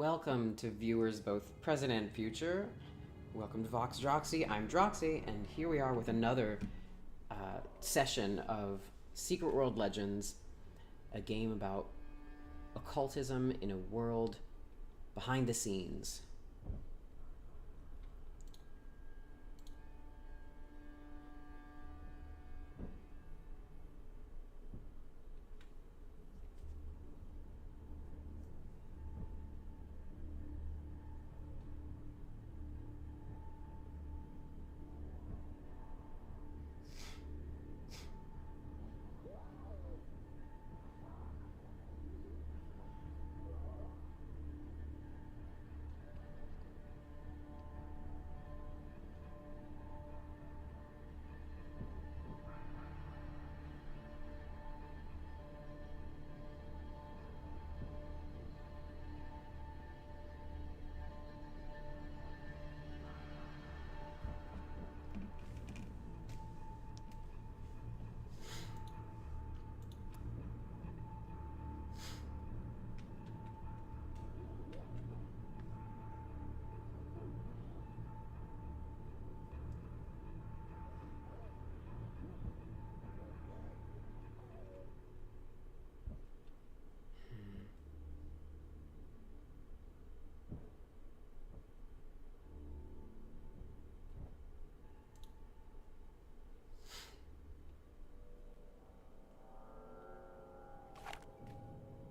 Welcome to viewers both present and future. Welcome to Vox Droxy. I'm Droxy, and here we are with another session of Secret World Legends, a game about occultism in a world behind the scenes.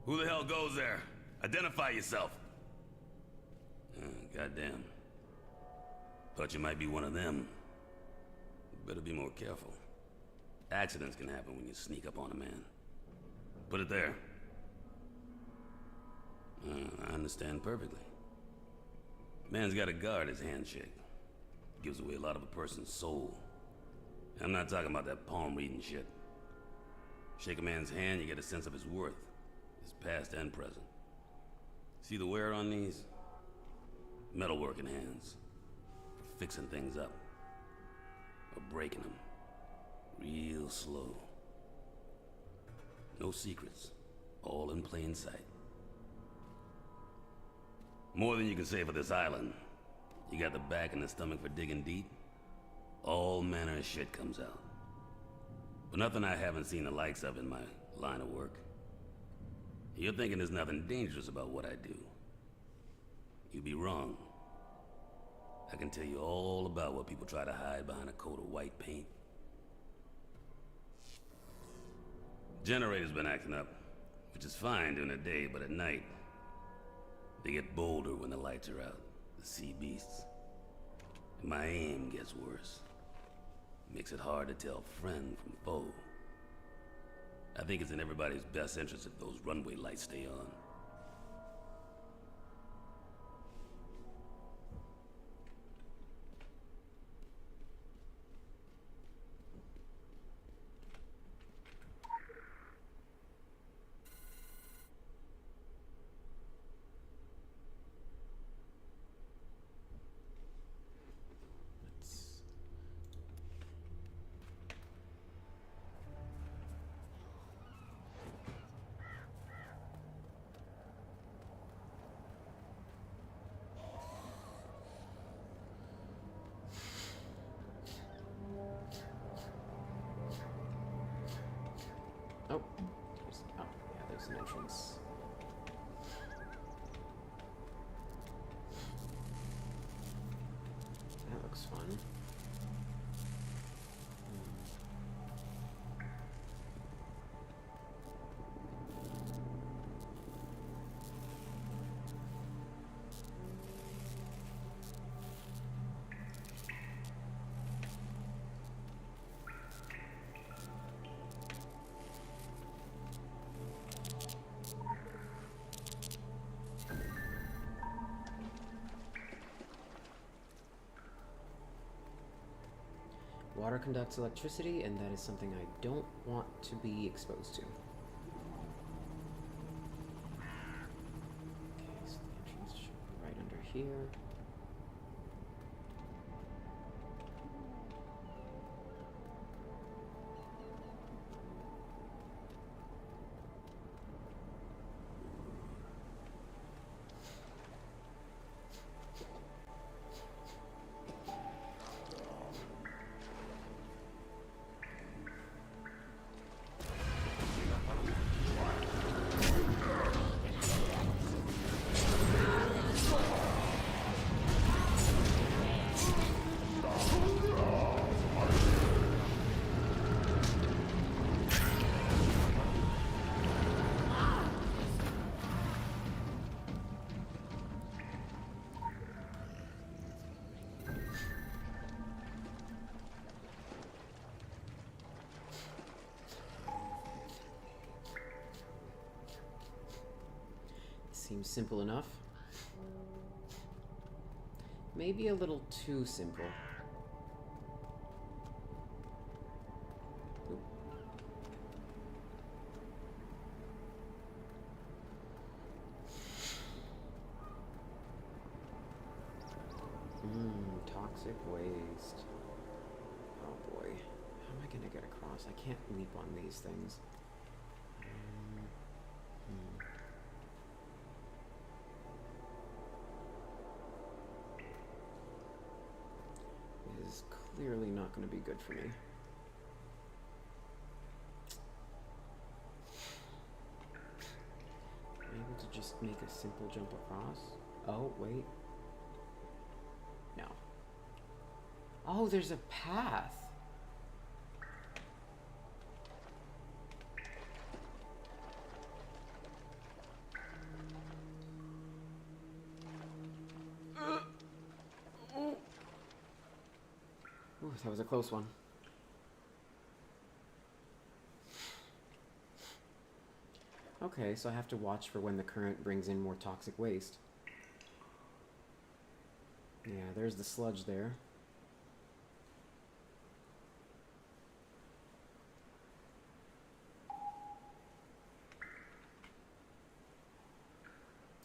Who the hell goes there? Identify yourself. Goddamn. Thought you might be one of them. Better be more careful. Accidents can happen when you sneak up on a man. Put it there. I understand perfectly. Man's gotta guard his handshake. Gives away a lot of a person's soul. I'm not talking about that palm reading shit. Shake a man's hand, you get a sense of his worth. His past and present. See the wear on these? Metalworking hands. For fixing things up. Or breaking them. Real slow. No secrets. All in plain sight. More than you can say for this island. You got the back and the stomach for digging deep. All manner of shit comes out. But nothing I haven't seen the likes of in my line of work. You're thinking there's nothing dangerous about what I do. You'd be wrong. I can tell you all about what people try to hide behind a coat of white paint. Generator's been acting up, which is fine during the day, but at night, they get bolder when the lights are out. The sea beasts. And my aim gets worse. Makes it hard to tell friend from foe. I think it's in everybody's best interest if those runway lights stay on. Oh, yeah, there's an entrance. That looks fun. Water conducts electricity, and that is something I don't want to be exposed to. Okay, so the entrance should be right under here. Seems simple enough. Maybe a little too simple. Oop. Toxic waste. Oh boy. How am I gonna get across? I can't leap on these things. It is clearly not going to be good for me. Am I able to just make a simple jump across? Oh, wait. No. Oh, there's a path. Ooh, that was a close one. Okay, so I have to watch for when the current brings in more toxic waste. Yeah, there's the sludge there.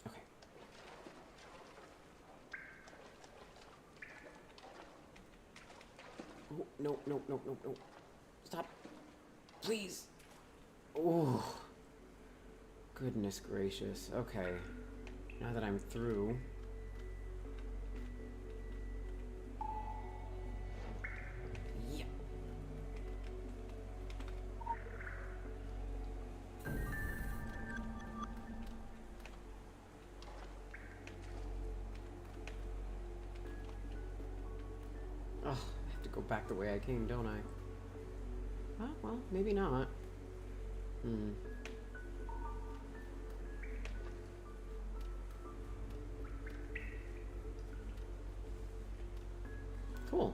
Okay. Oh, no, no, no, no, no. Stop. Please. Oh. Goodness gracious. Okay. Now that I'm through. Yep. Oh, I have to go back the way I came, don't I? Oh, well, maybe not. Cool.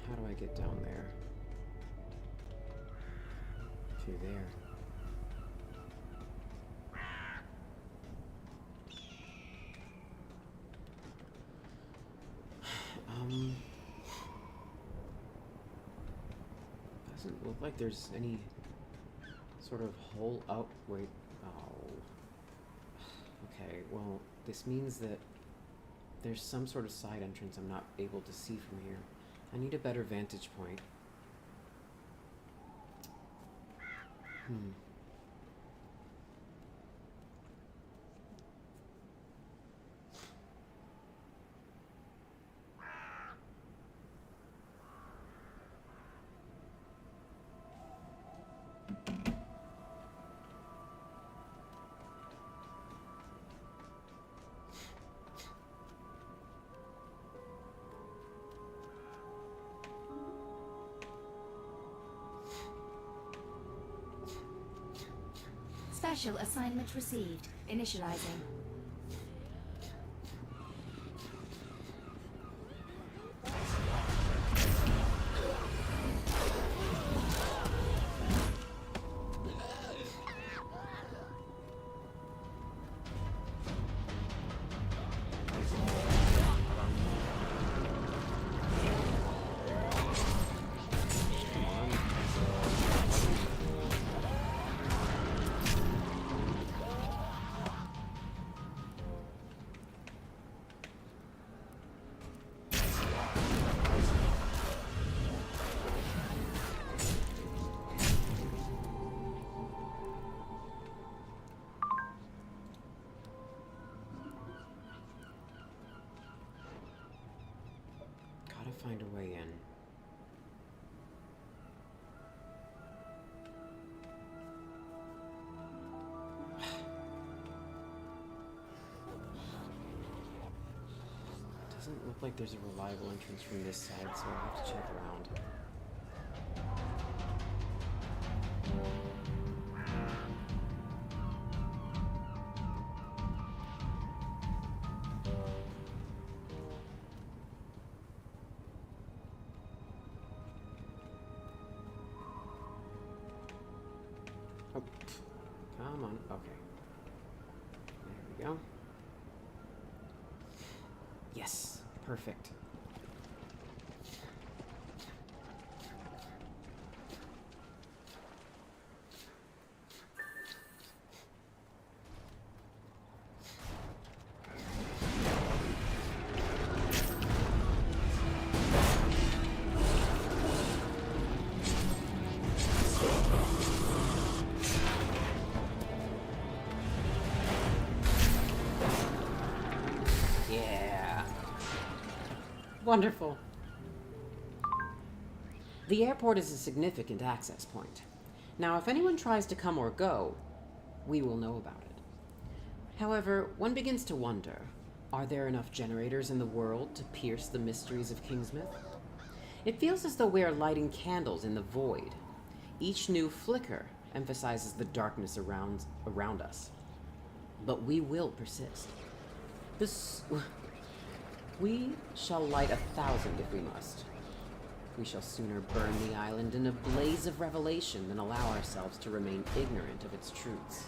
How do I get down there? To there. Doesn't look like there's any sort of hole. Oh, wait. Oh. Okay, well, this means that there's some sort of side entrance I'm not able to see from here. I need a better vantage point. Special assignment received. Initializing. Doesn't look like there's a reliable entrance from this side, so I'll have to check around. Oh, come on. Okay. There we go. Yes, perfect. Yeah. Wonderful. The airport is a significant access point. Now, if anyone tries to come or go, we will know about it. However, one begins to wonder, are there enough generators in the world to pierce the mysteries of Kingsmouth? It feels as though we are lighting candles in the void. Each new flicker emphasizes the darkness around us. But we will persist. We shall light 1,000 if we must. We shall sooner burn the island in a blaze of revelation than allow ourselves to remain ignorant of its truths.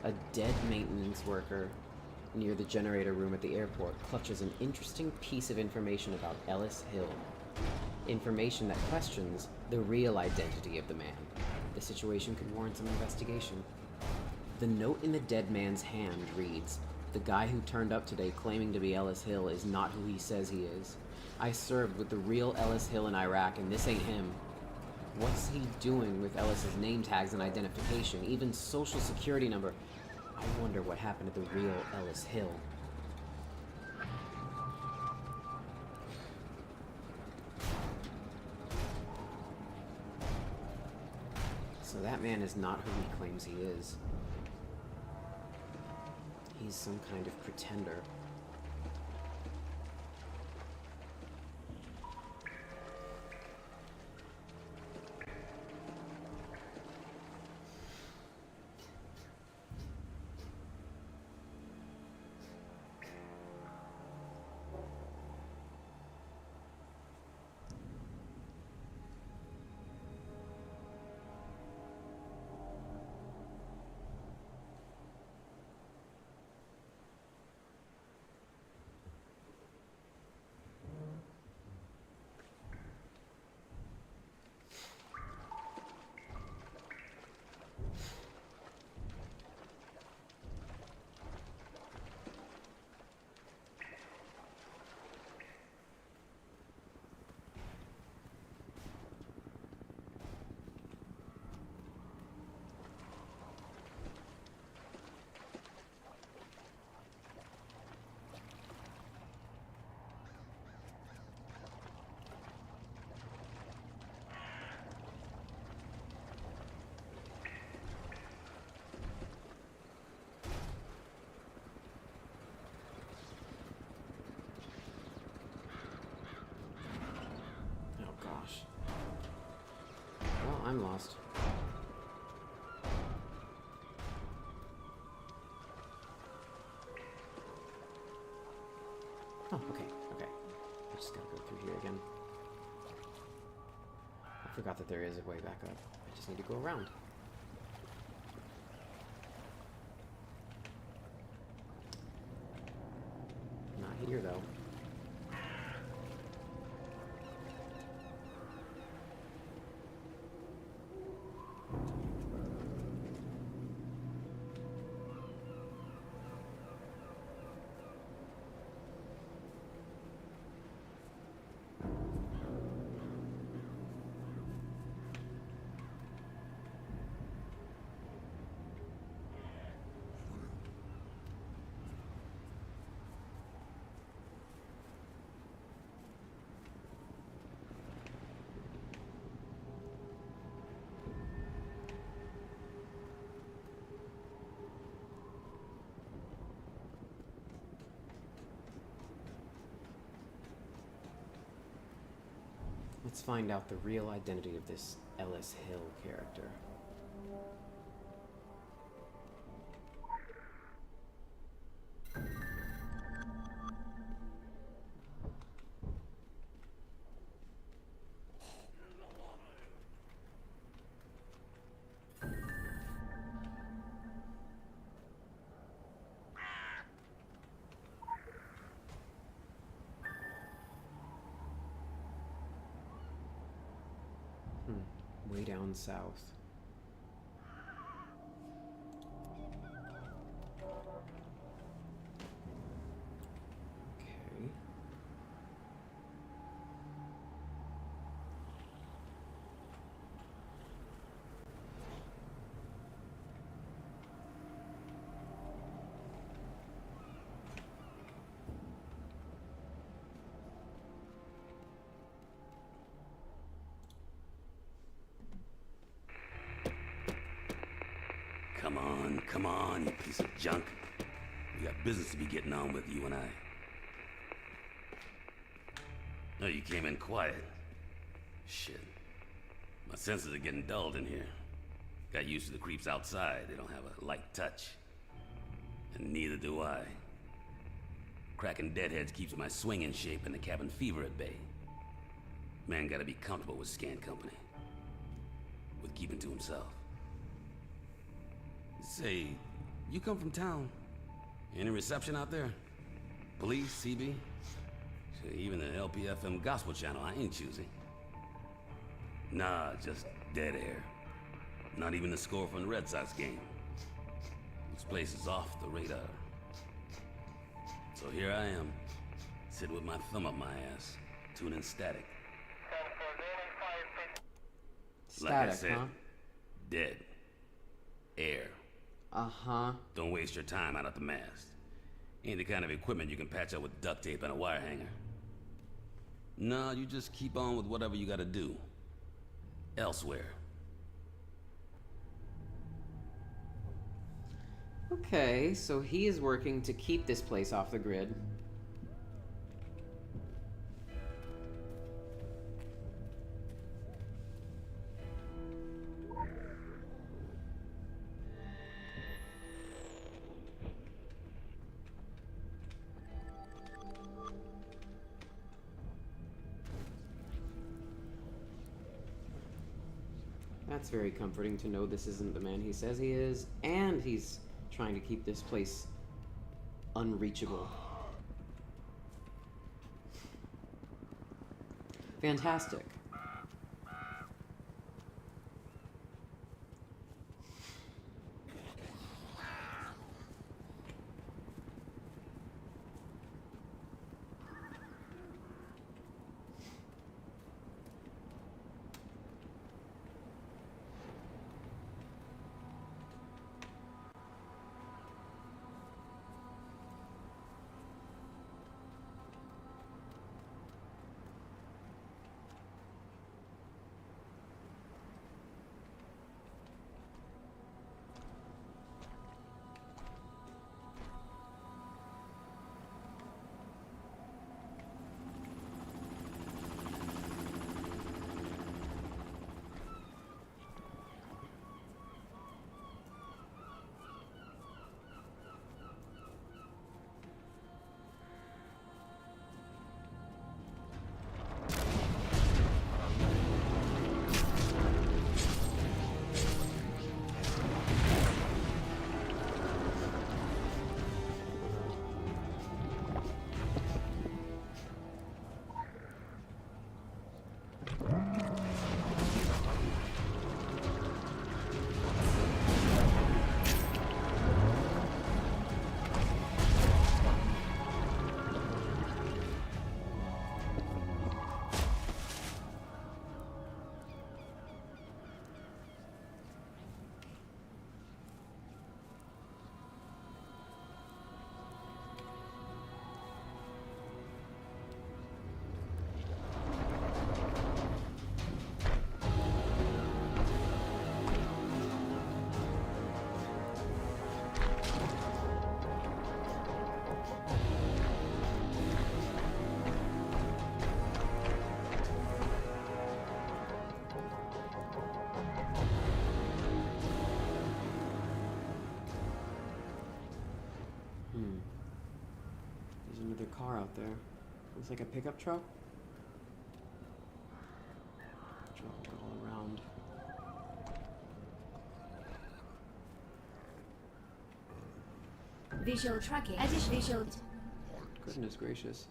A dead maintenance worker near the generator room at the airport clutches an interesting piece of information about Ellis Hill. Information that questions the real identity of the man. The situation could warrant some investigation. The note in the dead man's hand reads, "The guy who turned up today claiming to be Ellis Hill is not who he says he is. I served with the real Ellis Hill in Iraq, and this ain't him." What's he doing with Ellis's name tags and identification, even social security number? I wonder what happened to the real Ellis Hill. So that man is not who he claims he is. He's some kind of pretender. Well, I'm lost. Oh, okay. I just gotta go through here again. I forgot that there is a way back up. I just need to go around. Not here, though. Let's find out the real identity of this Ellis Hill character. Way down south. Okay. Come on, you piece of junk. We got business to be getting on with, you and I. No, you came in quiet. Shit. My senses are getting dulled in here. Got used to the creeps outside. They don't have a light touch. And neither do I. Cracking deadheads keeps my swing in shape and the cabin fever at bay. Man gotta be comfortable with scant company. With keeping to himself. Say, you come from town. Any reception out there? Police, CB? Shit, even the LPFM gospel channel, I ain't choosy. Nah, just dead air. Not even the score from the Red Sox game. This place is off the radar. So here I am, sitting with my thumb up my ass, tuning static. Static, Like I said, huh? dead. Air. Uh-huh. Don't waste your time out at the mast. Ain't the kind of equipment you can patch up with duct tape and a wire hanger. No, you just keep on with whatever you gotta do. Elsewhere. Okay, so he is working to keep this place off the grid. That's very comforting to know this isn't the man he says he is, and he's trying to keep this place unreachable. Fantastic. car out there. Looks like a pickup truck. Truck all around. Visual tracking. Additional visual. Goodness gracious.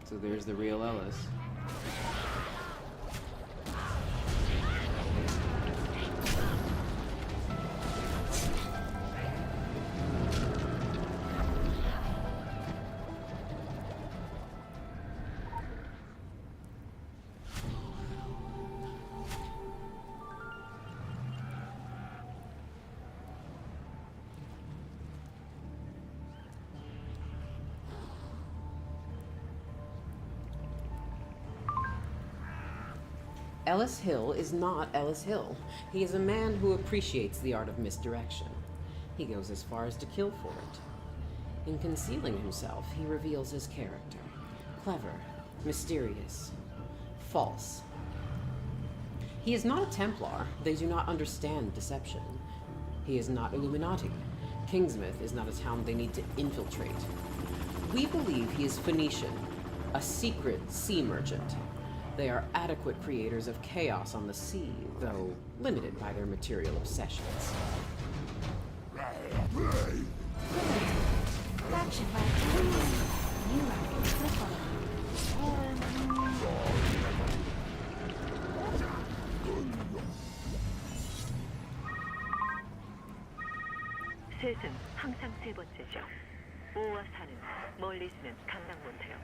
So there's the real Ellis. Ellis Hill is not Ellis Hill. He is a man who appreciates the art of misdirection. He goes as far as to kill for it. In concealing himself, he reveals his character. Clever, mysterious, false. He is not a Templar. They do not understand deception. He is not Illuminati. Kingsmouth is not a town they need to infiltrate. We believe he is Phoenician, a secret sea merchant. They are adequate creators of chaos on the sea, though limited by their material obsessions. Fraction by new rank. 셋은 항상 세 번째죠. 5와 4는 멀리 있으면 감당 못해요.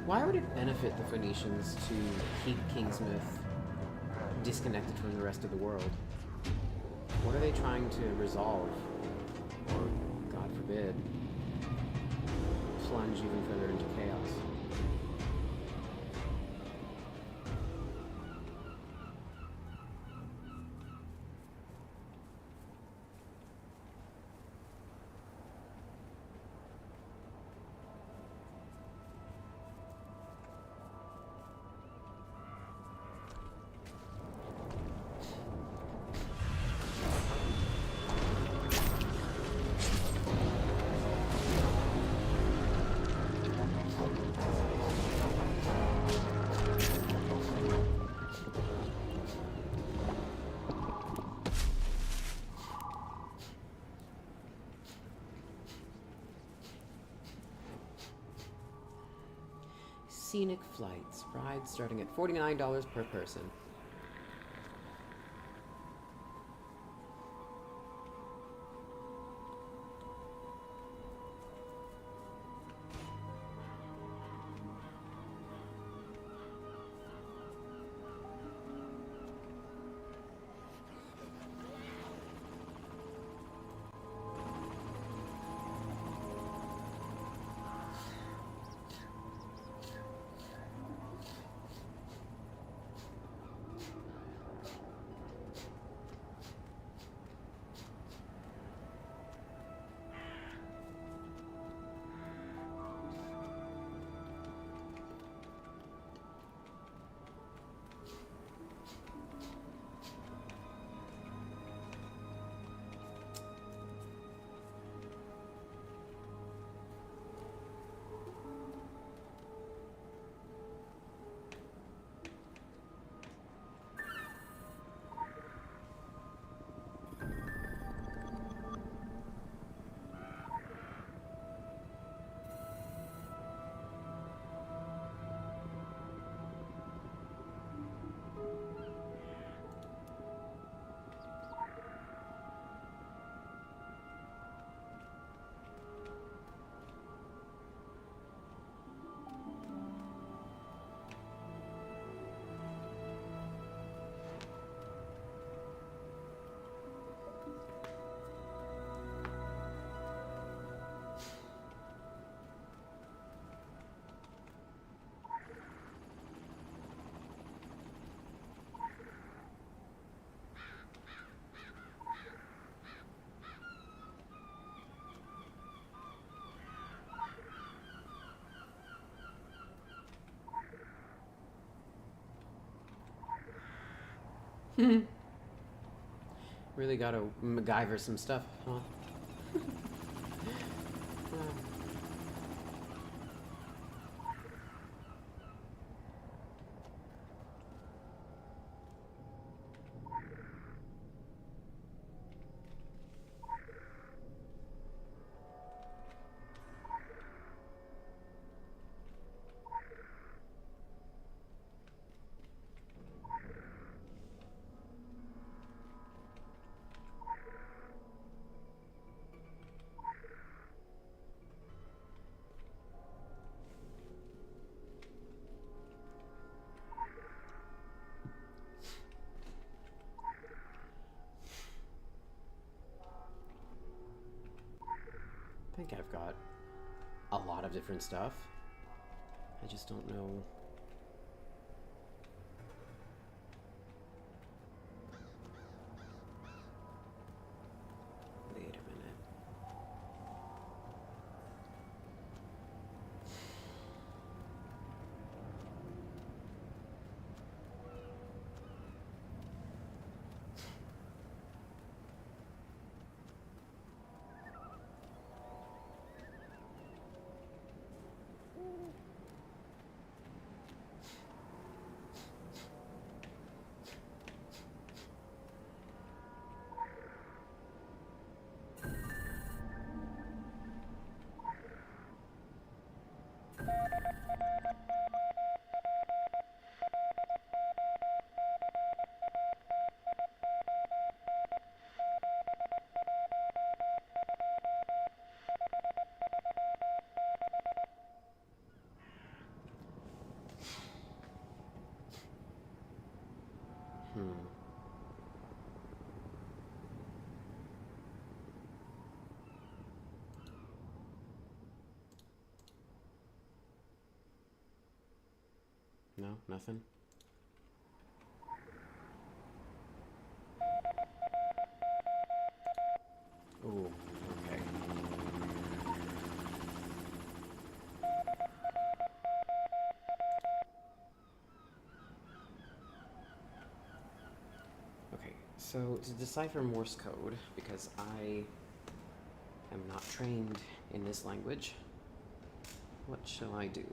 Why would it benefit the Phoenicians to keep Kingsmouth disconnected from the rest of the world? What are they trying to resolve? Or, God forbid, plunge even further into chaos? Scenic flights. Rides starting at $49 per person. Really gotta MacGyver some stuff, huh? I think I've got a lot of different stuff. I just don't know. Wait a minute. No, nothing. Ooh, okay. Okay, so to decipher Morse code, because I am not trained in this language, what shall I do?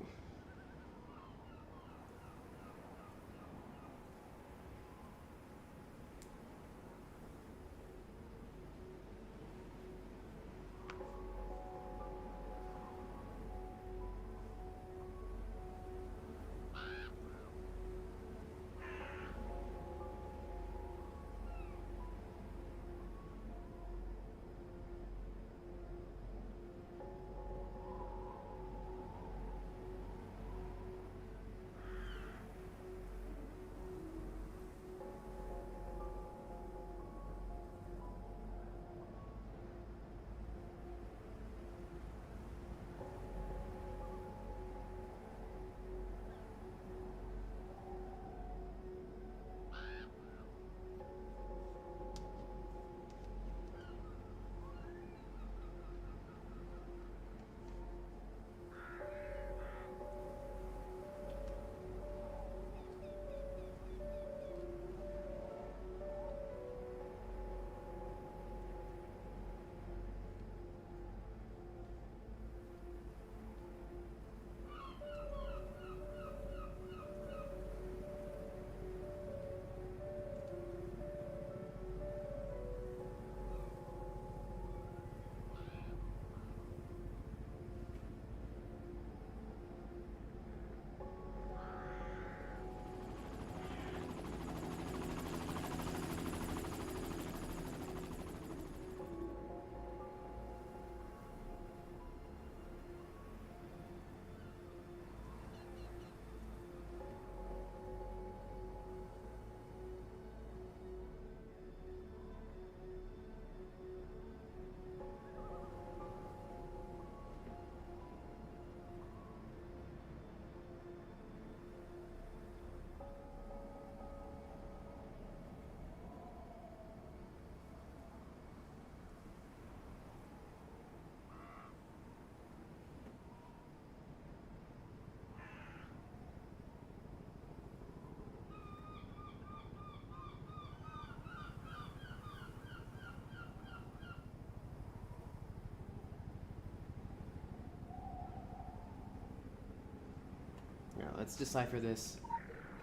Now, let's decipher this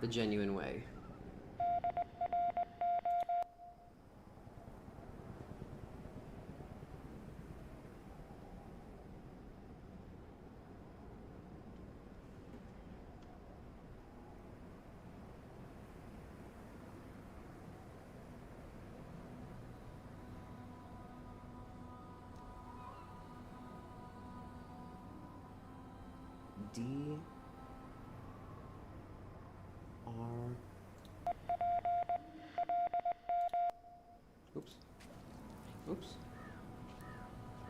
the genuine way. D R. Oops. Oops.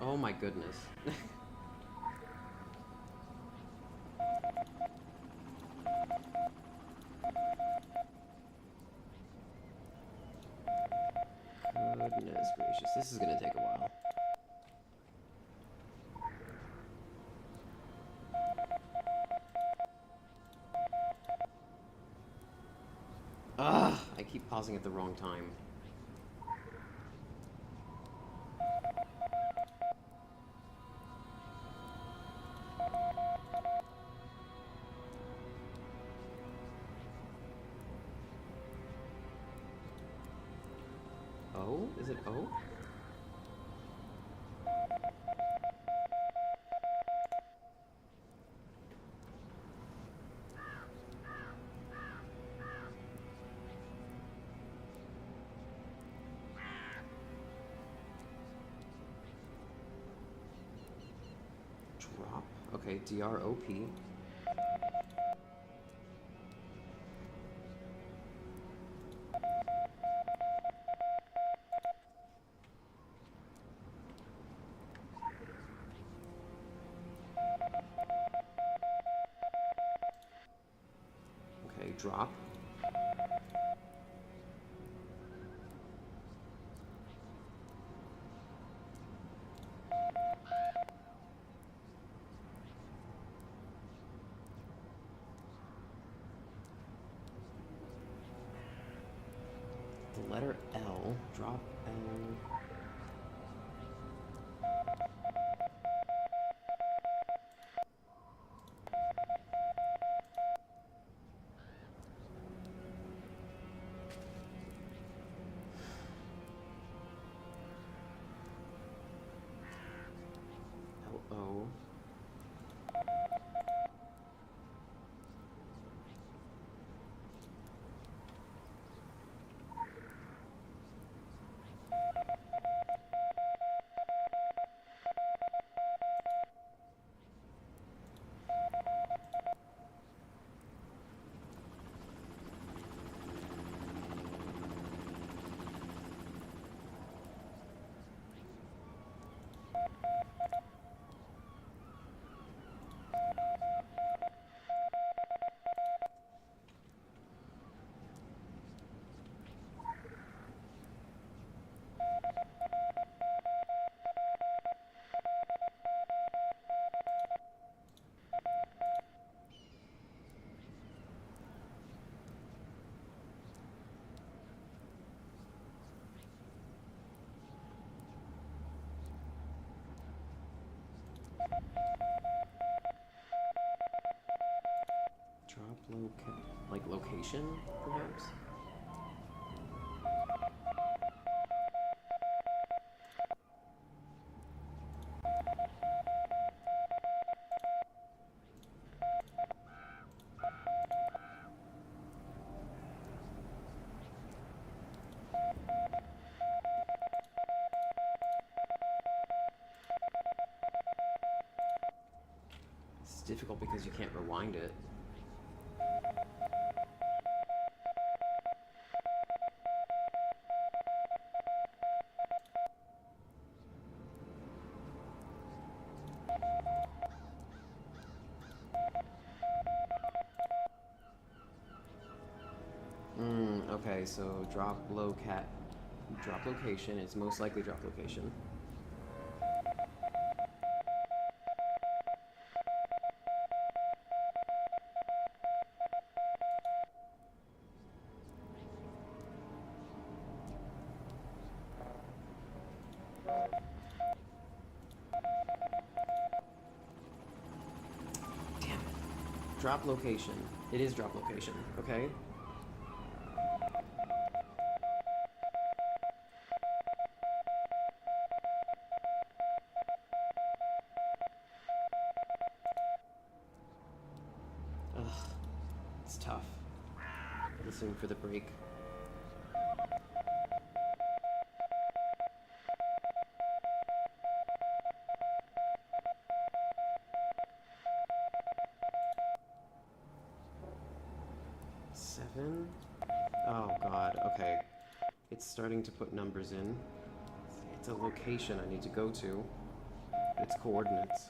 Oh my goodness. Goodness gracious, this is gonna take a while. Ugh, I keep pausing at the wrong time. O? Is it O? Drop? Okay, D-R-O-P. drop. The letter L, drop L. L-O. Drop like location, perhaps? It's difficult because you can't rewind it. Okay, so drop location. It's most likely drop location. Damn it. Drop location. It is drop location, okay? Ugh, it's tough. Listening for the break. Seven? Oh god, okay. It's starting to put numbers in. It's a location I need to go to. It's coordinates.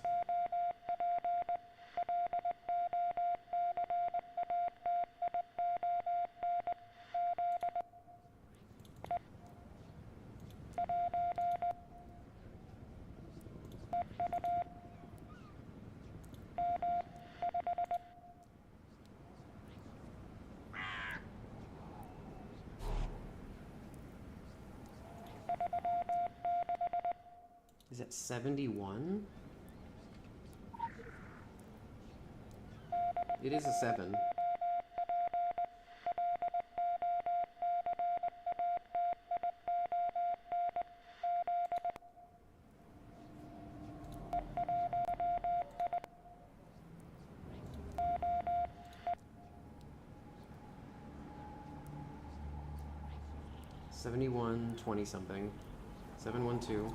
Is that 71? It is a 7. $71, 20 something. 712.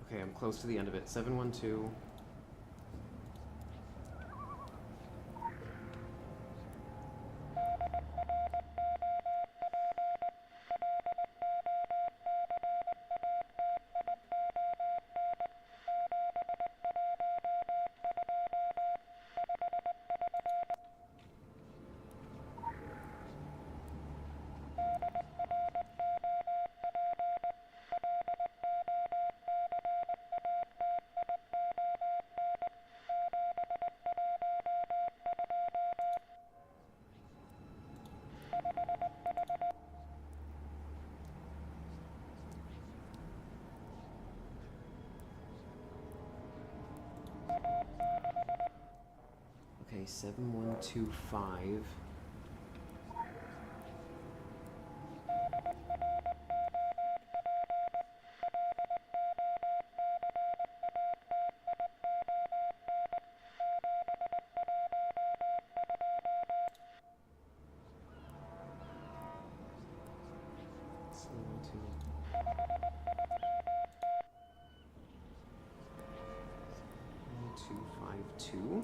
Okay, I'm close to the end of it. 712. 7125. Two.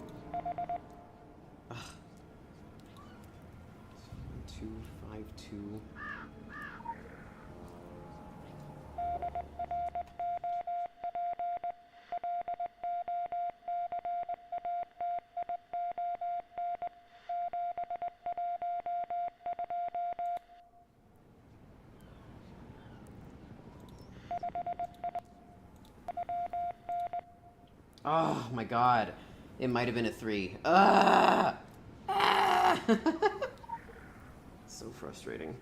Ugh. 252. Oh my god. It might have been a 3. Ah! Ah! So frustrating.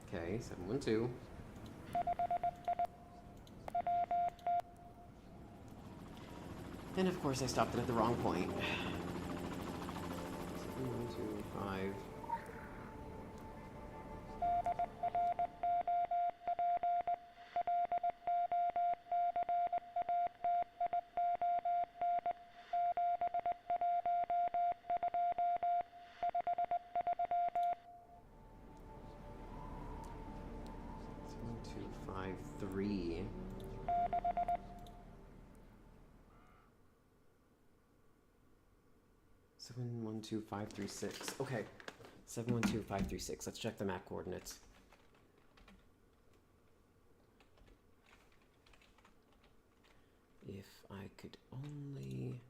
Okay, 712. And of course I stopped it at the wrong point. 7125. Three. Seven, 1, 2, 5, 3, 6. Okay. 7, 1, 2, 5, 3, 6. Let's check the map coordinates. If I could only...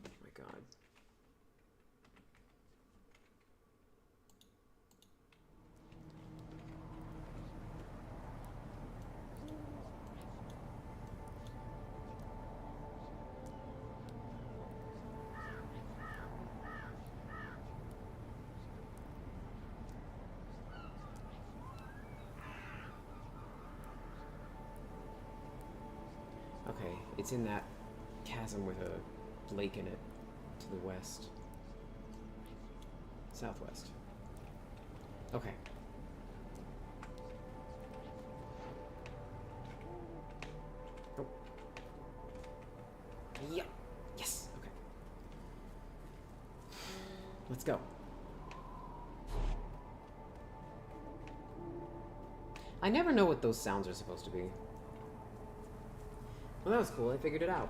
Oh my god. Okay, it's in that chasm with a lake in it to the west. Southwest. Okay. Oh. Yeah. Yes. Okay. Let's go. I never know what those sounds are supposed to be. Well, that was cool. I figured it out.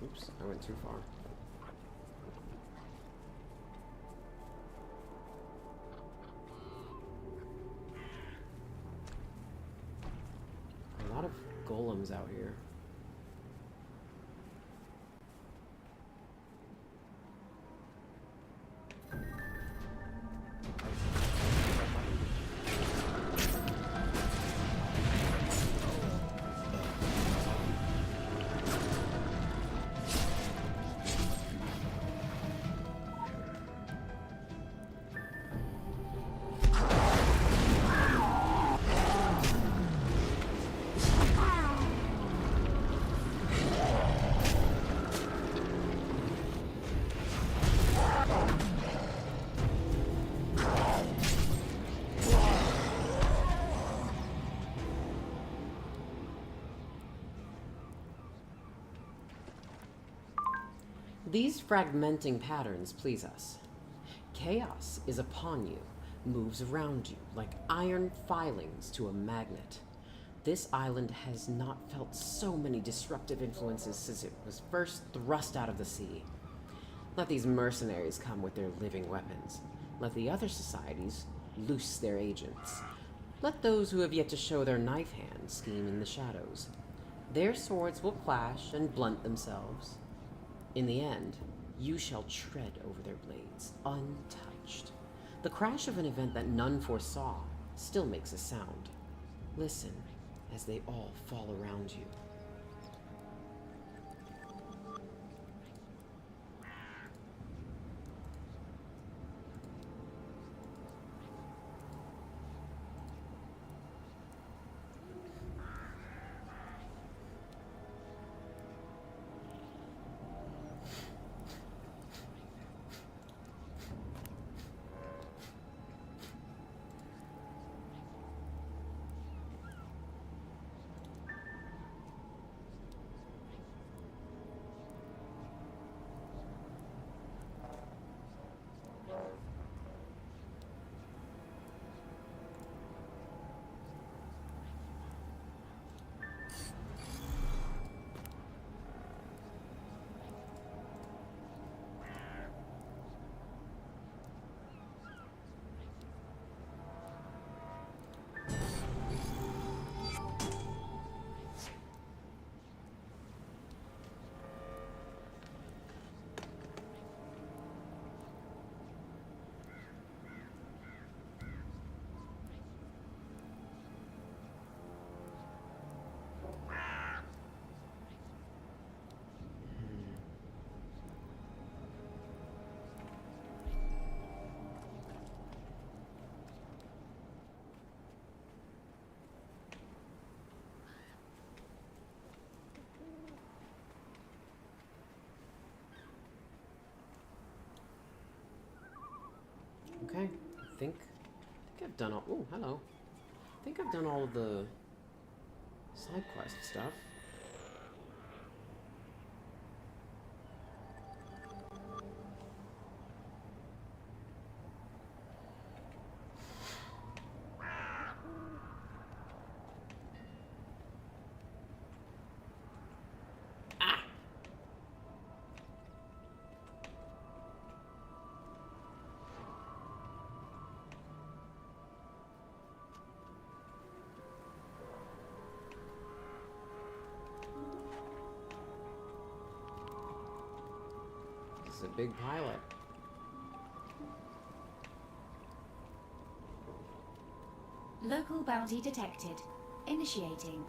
Oops, I went too far. A lot of golems out here. These fragmenting patterns please us. Chaos is upon you, moves around you like iron filings to a magnet. This island has not felt so many disruptive influences since it was first thrust out of the sea. Let these mercenaries come with their living weapons. Let the other societies loose their agents. Let those who have yet to show their knife hand scheme in the shadows. Their swords will clash and blunt themselves. In the end, you shall tread over their blades, untouched. The crash of an event that none foresaw still makes a sound. Listen as they all fall around you. Okay, I think I've done all. Oh, hello. I think I've done all of the side quest stuff. This is a big pilot. Local bounty detected. Initiating.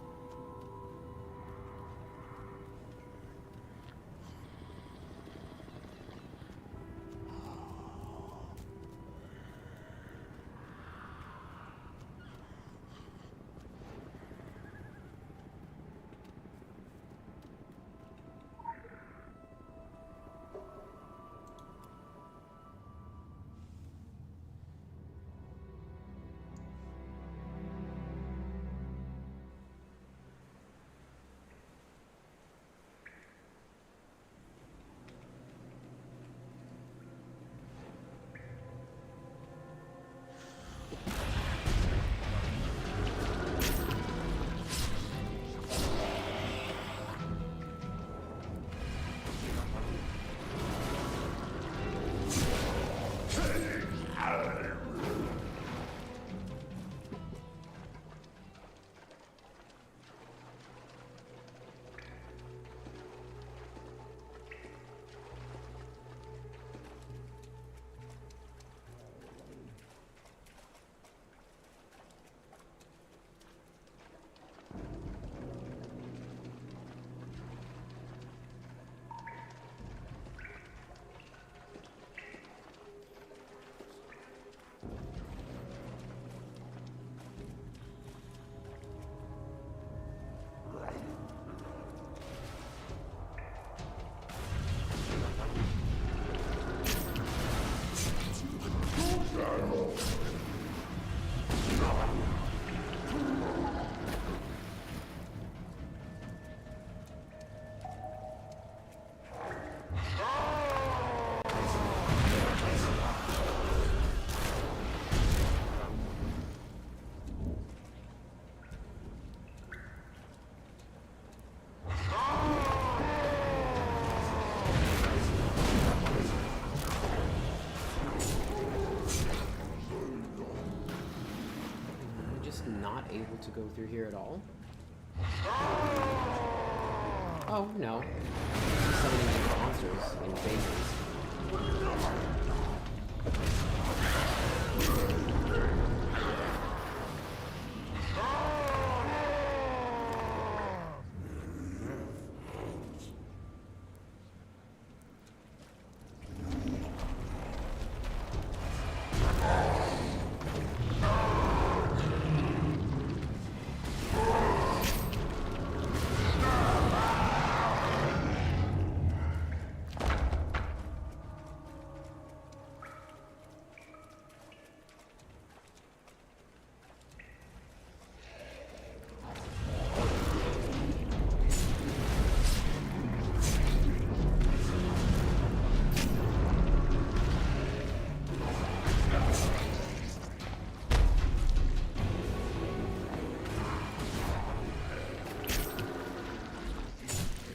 able to go through here at all. Oh, no. Summoning these monsters in phases.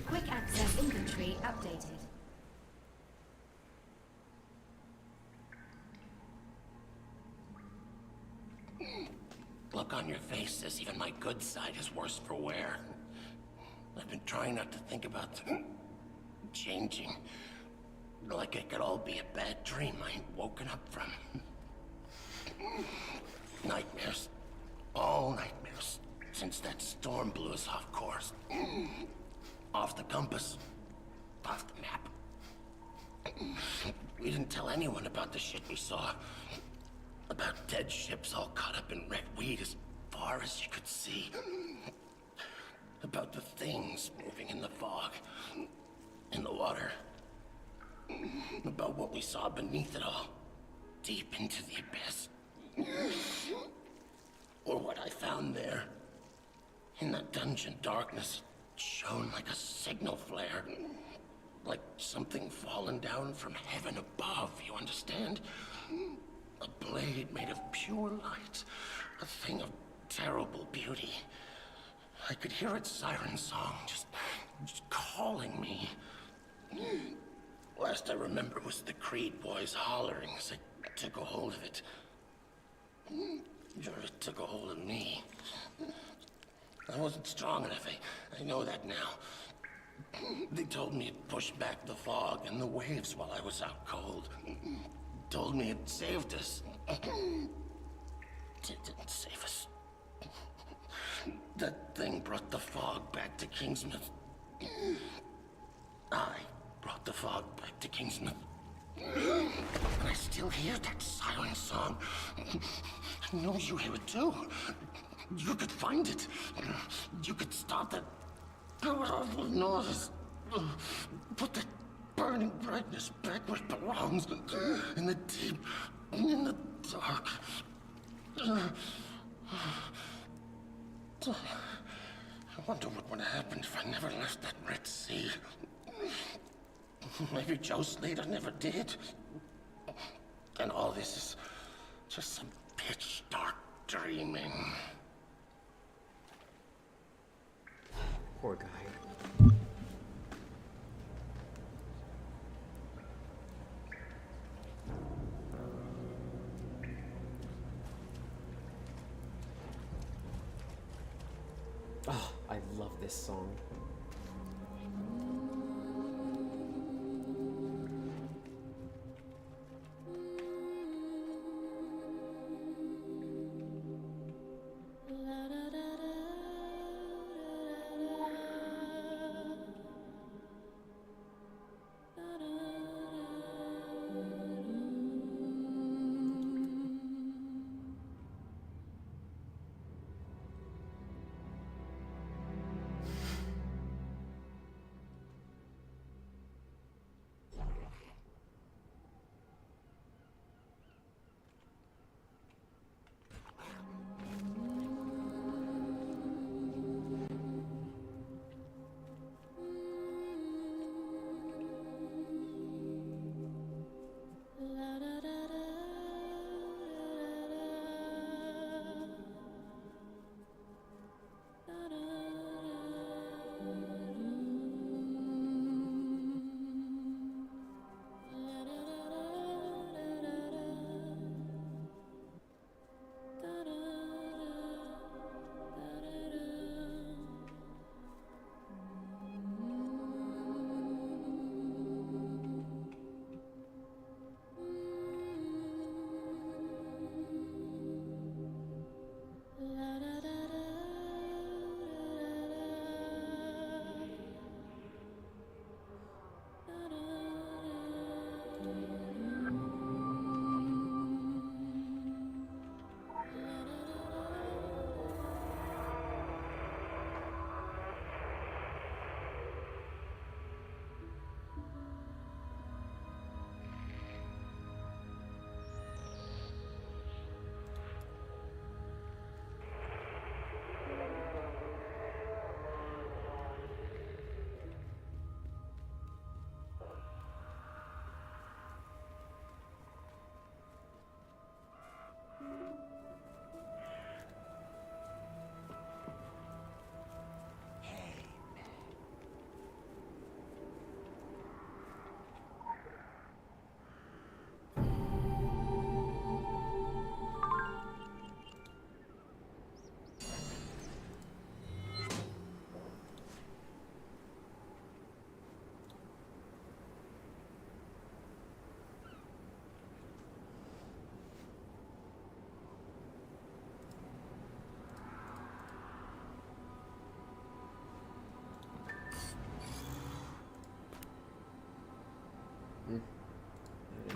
Quick access inventory updated. Look on your face says even my good side is worse for wear. I've been trying not to think about changing. Like it could all be a bad dream I ain't woken up from. Nightmares. All nightmares. Since that storm blew us off course. Off the compass. Off the map. We didn't tell anyone about the shit we saw. About dead ships all caught up in red weed as far as you could see. About the things moving in the fog. In the water. About what we saw beneath it all. Deep into the abyss. Or what I found there. In that dungeon darkness. Shone like a signal flare. Like something fallen down from heaven above, you understand? A blade made of pure light. A thing of terrible beauty. I could hear its siren song just calling me. Last I remember was the Creed boys hollering as I took a hold of it. It took a hold of me. I wasn't strong enough, I know that now. They told me it pushed back the fog and the waves while I was out cold. Told me it saved us. It didn't save us. That thing brought the fog back to Kingsmouth. I brought the fog back to Kingsmouth. And I still hear that siren song. I know you hear it too. You could find it. You could stop that awful noise. Put that burning brightness back where it belongs. In the deep, in the dark. I wonder what would have happened if I never left that Red Sea. Maybe Joe Slater never did. And all this is just some pitch dark dreaming. Poor guy. Oh, I love this song.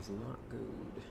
is not good.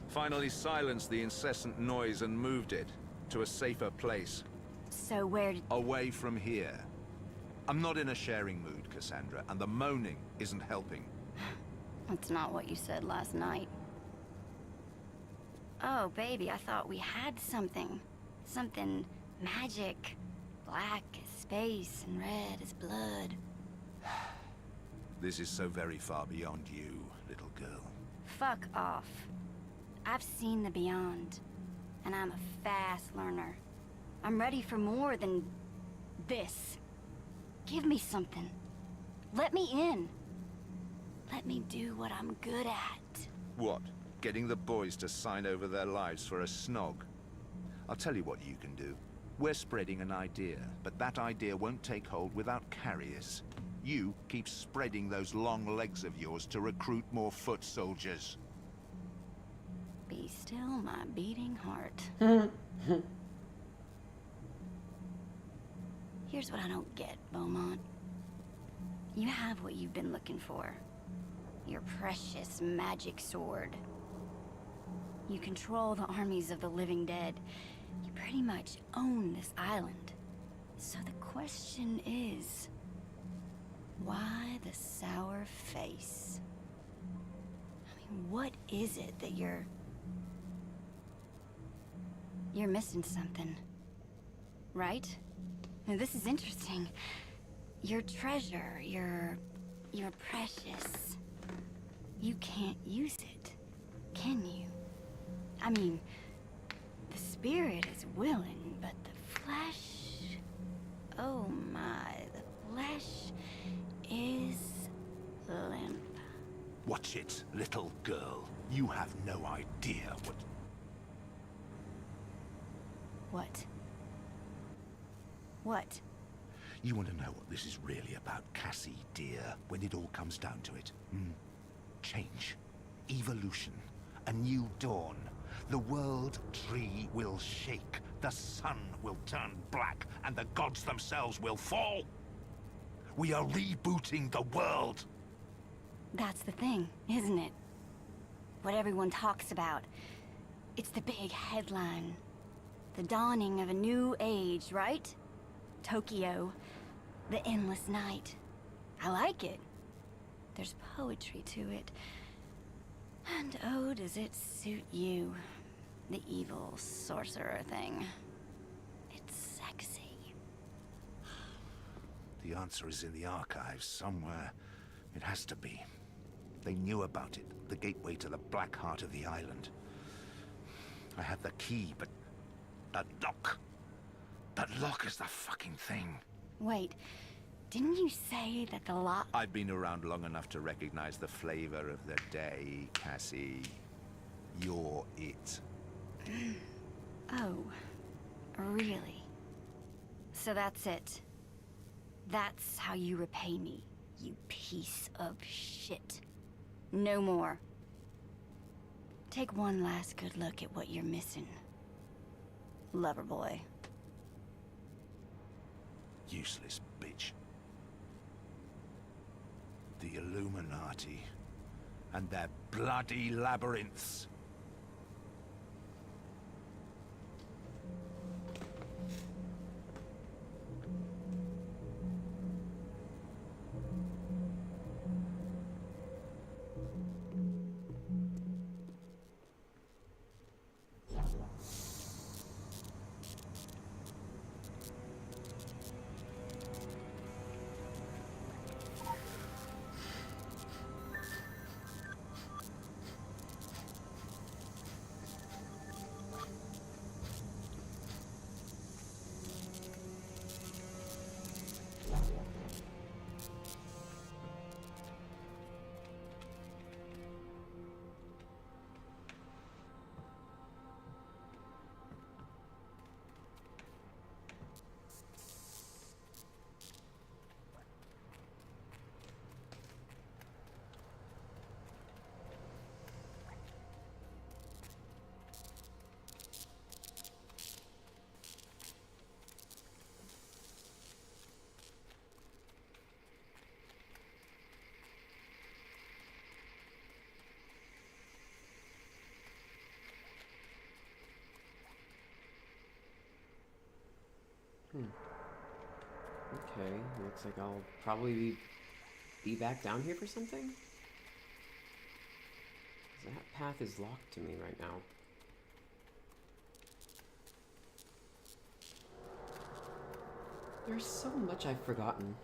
Finally silenced the incessant noise and moved it to a safer place. So where did... Away from here. I'm not in a sharing mood, Cassandra, and the moaning isn't helping. That's not what you said last night. Oh, baby, I thought we had something. Something magic. Black as space and red as blood. This is so very far beyond you, little girl. Fuck off. I've seen the beyond, and I'm a fast learner. I'm ready for more than this. Give me something. Let me in. Let me do what I'm good at. What? Getting the boys to sign over their lives for a snog? I'll tell you what you can do. We're spreading an idea, but that idea won't take hold without carriers. You keep spreading those long legs of yours to recruit more foot soldiers. Be still my beating heart. Here's what I don't get, Beaumont. You have what you've been looking for. Your precious magic sword. You control the armies of the living dead. You pretty much own this island. So the question is, why the sour face? I mean, what is it that you're missing something, right? Now, this is interesting. Your treasure, your precious. You can't use it, can you? I mean, the spirit is willing, but the flesh... Oh my, the flesh is limp. Watch it, little girl. You have no idea what... What? What? You want to know what this is really about, Cassie, dear, when it all comes down to it? Change. Evolution. A new dawn. The world tree will shake. The sun will turn black, and the gods themselves will fall. We are rebooting the world. That's the thing, isn't it? What everyone talks about. It's the big headline. The dawning of a new age, right? Tokyo. The endless night. I like it. There's poetry to it. And oh, does it suit you, the evil sorcerer thing. It's sexy. The answer is in the archives somewhere. It has to be. They knew about it, the gateway to the black heart of the island. I have the key, but that lock. That lock is the fucking thing. Wait, didn't you say that the lock... I've been around long enough to recognize the flavor of the day, Cassie. You're it. Oh, really? So that's it. That's how you repay me, you piece of shit. No more. Take one last good look at what you're missing. Lover boy. Useless bitch. The Illuminati and their bloody labyrinths. Okay, looks like I'll probably be back down here for something? 'Cause that path is locked to me right now. There's so much I've forgotten.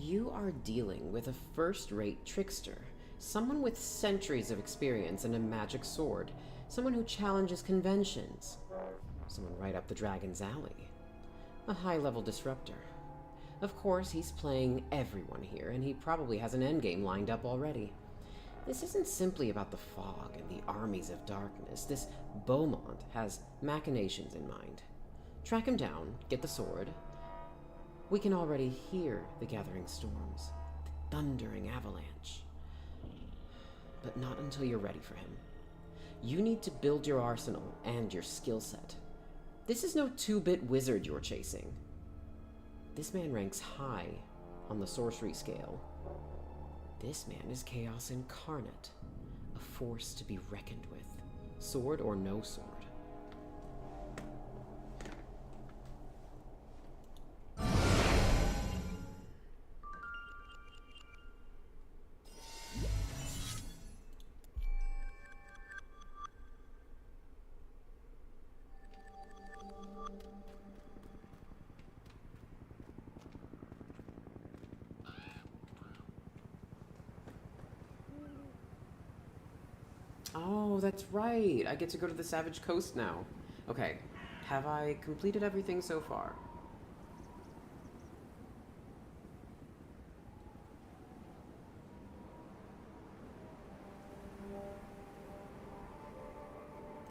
You are dealing with a first-rate trickster, someone with centuries of experience and a magic sword, someone who challenges conventions, someone right up the dragon's alley, a high-level disruptor. Of course, he's playing everyone here, and he probably has an endgame lined up already. This isn't simply about the fog and the armies of darkness. This Beaumont has machinations in mind. Track him down, get the sword. We can already hear the gathering storms, the thundering avalanche. But not until you're ready for him. You need to build your arsenal and your skill set. This is no 2-bit wizard you're chasing. This man ranks high on the sorcery scale. This man is chaos incarnate, a force to be reckoned with, sword or no sword. Oh, that's right. I get to go to the Savage Coast now. Okay. Have I completed everything so far?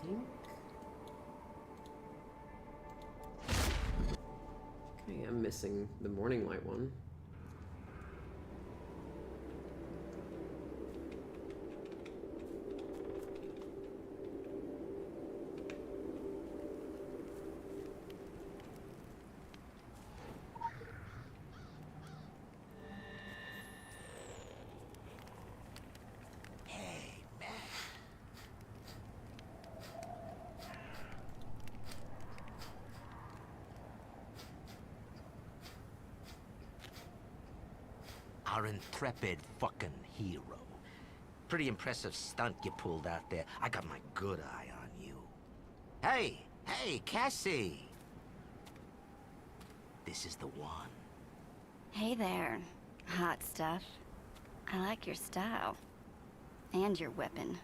Think. Okay, I'm missing the morning light one. Our intrepid fucking hero. Pretty impressive stunt you pulled out there. I got my good eye on you. Hey, Cassie! This is the one. Hey there, hot stuff. I like your style. And your weapon.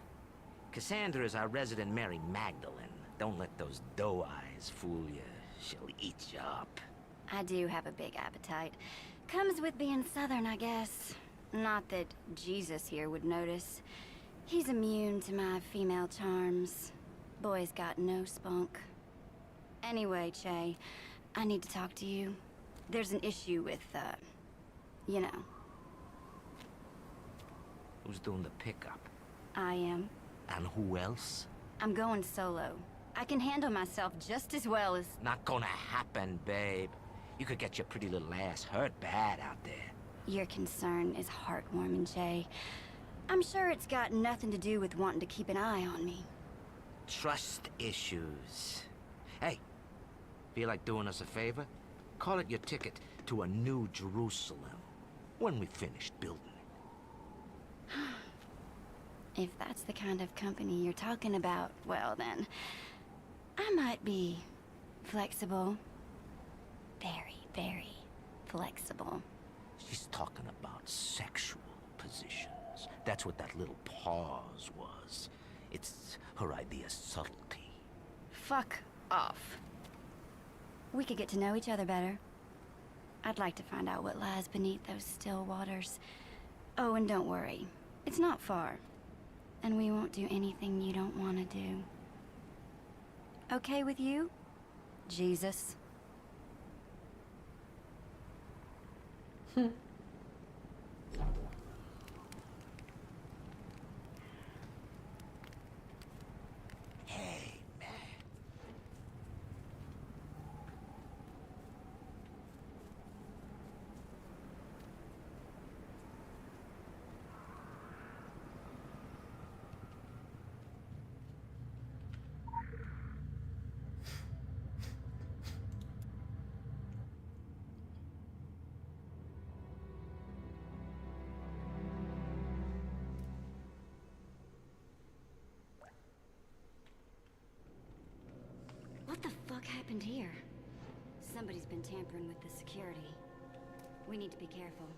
Cassandra is our resident Mary Magdalene. Don't let those doe eyes fool you. She'll eat you up. I do have a big appetite. Comes with being Southern, I guess. Not that Jesus here would notice. He's immune to my female charms. Boy's got no spunk. Anyway, Che, I need to talk to you. There's an issue with, you know. Who's doing the pickup? I am. And who else? I'm going solo. I can handle myself just as well as... Not gonna happen, babe. You could get your pretty little ass hurt bad out there. Your concern is heartwarming, Jay. I'm sure it's got nothing to do with wanting to keep an eye on me. Trust issues. Hey, feel like doing us a favor? Call it your ticket to a new Jerusalem when we finished building it. If that's the kind of company you're talking about, well then, I might be flexible. Very, very flexible. She's talking about sexual positions. That's what that little pause was. It's her idea of subtlety. Fuck off. We could get to know each other better. I'd like to find out what lies beneath those still waters. Oh, and don't worry. It's not far. And we won't do anything you don't want to do. Okay with you, Jesus? Hey, man. What the fuck happened here? Somebody's been tampering with the security. We need to be careful.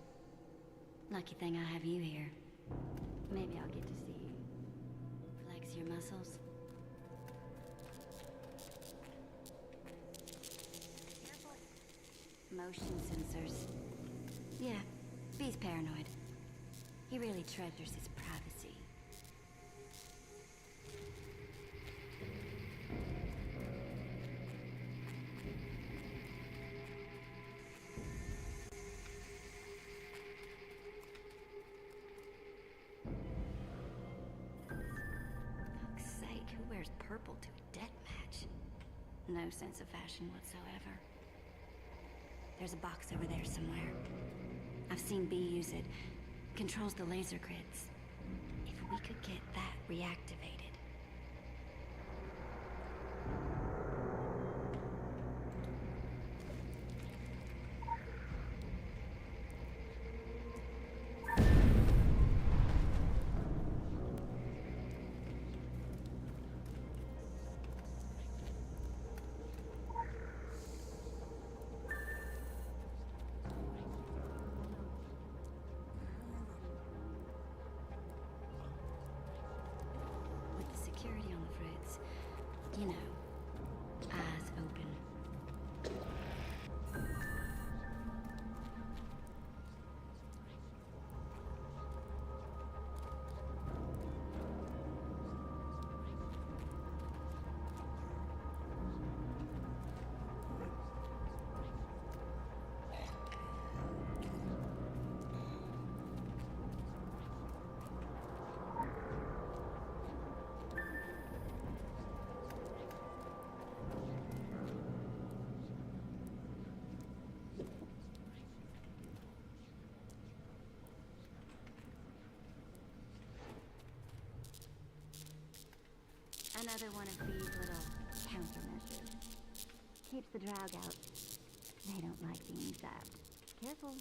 Lucky thing I have you here. Maybe I'll get to see you. Flex your muscles. Careful. Motion sensors. Yeah, B's paranoid. He really treasures his privacy. Fuck's sake, who wears purple to a death match? No sense of fashion whatsoever. There's a box over there somewhere. I've seen B use it. Controls the laser grids. If we could get that reactivated. Another one of these little countermeasures. Keeps the drag out. They don't like being zapped. Careful.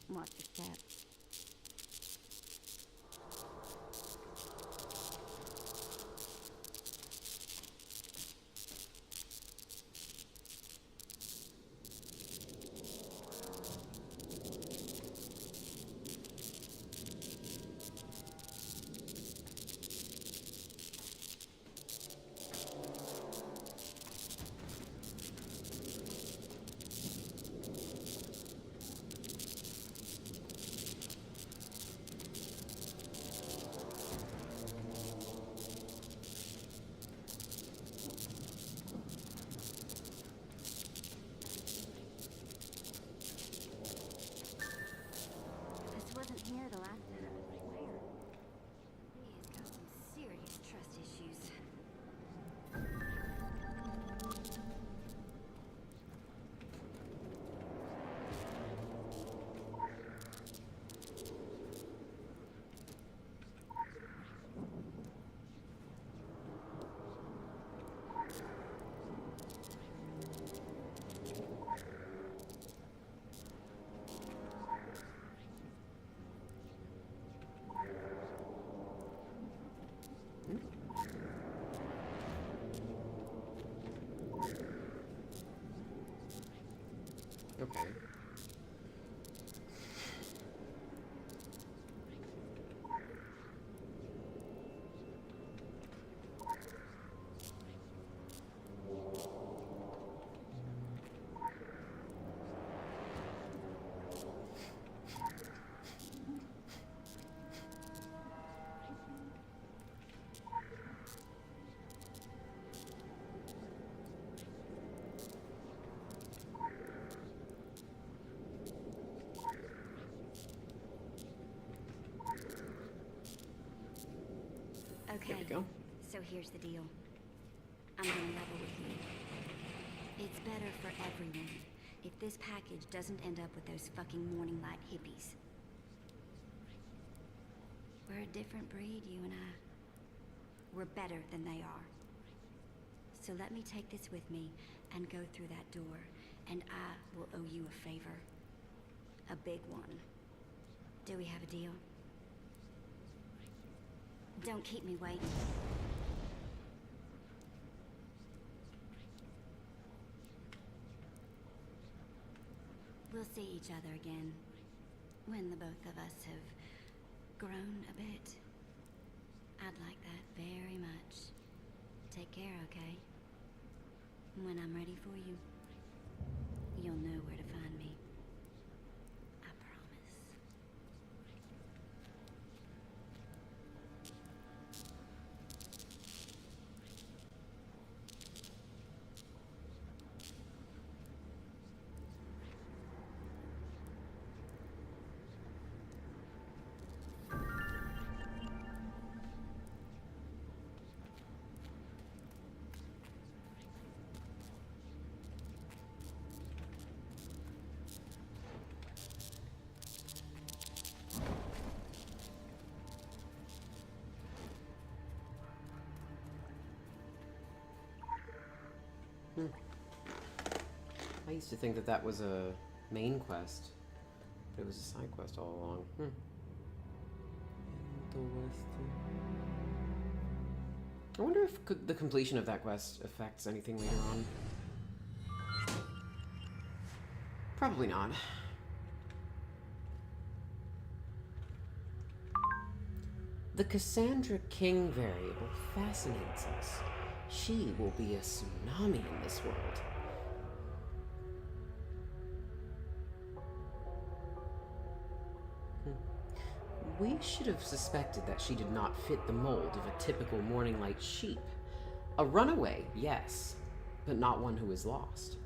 Watch your step. Here the last time, I swear. He's got some serious trust issues. Okay. Okay, There we go. so here's the deal. I'm gonna level with you. It's better for everyone if this package doesn't end up with those fucking morning light hippies. We're a different breed, you and I. We're better than they are. So let me take this with me and go through that door, and I will owe you a favor. A big one. Do we have a deal? Don't keep me waiting. We'll see each other again when the both of us have grown a bit. I'd like that very much. Take care, okay? When I'm ready for you, you'll know where to find me. I promise. I used to think that that was a main quest, but it was a side quest all along. In the Western. I wonder if the completion of that quest affects anything later on. Probably not. The Cassandra King variable fascinates us. She will be a tsunami in this world. We should have suspected that she did not fit the mold of a typical morning light sheep. A runaway, yes, but not one who is lost.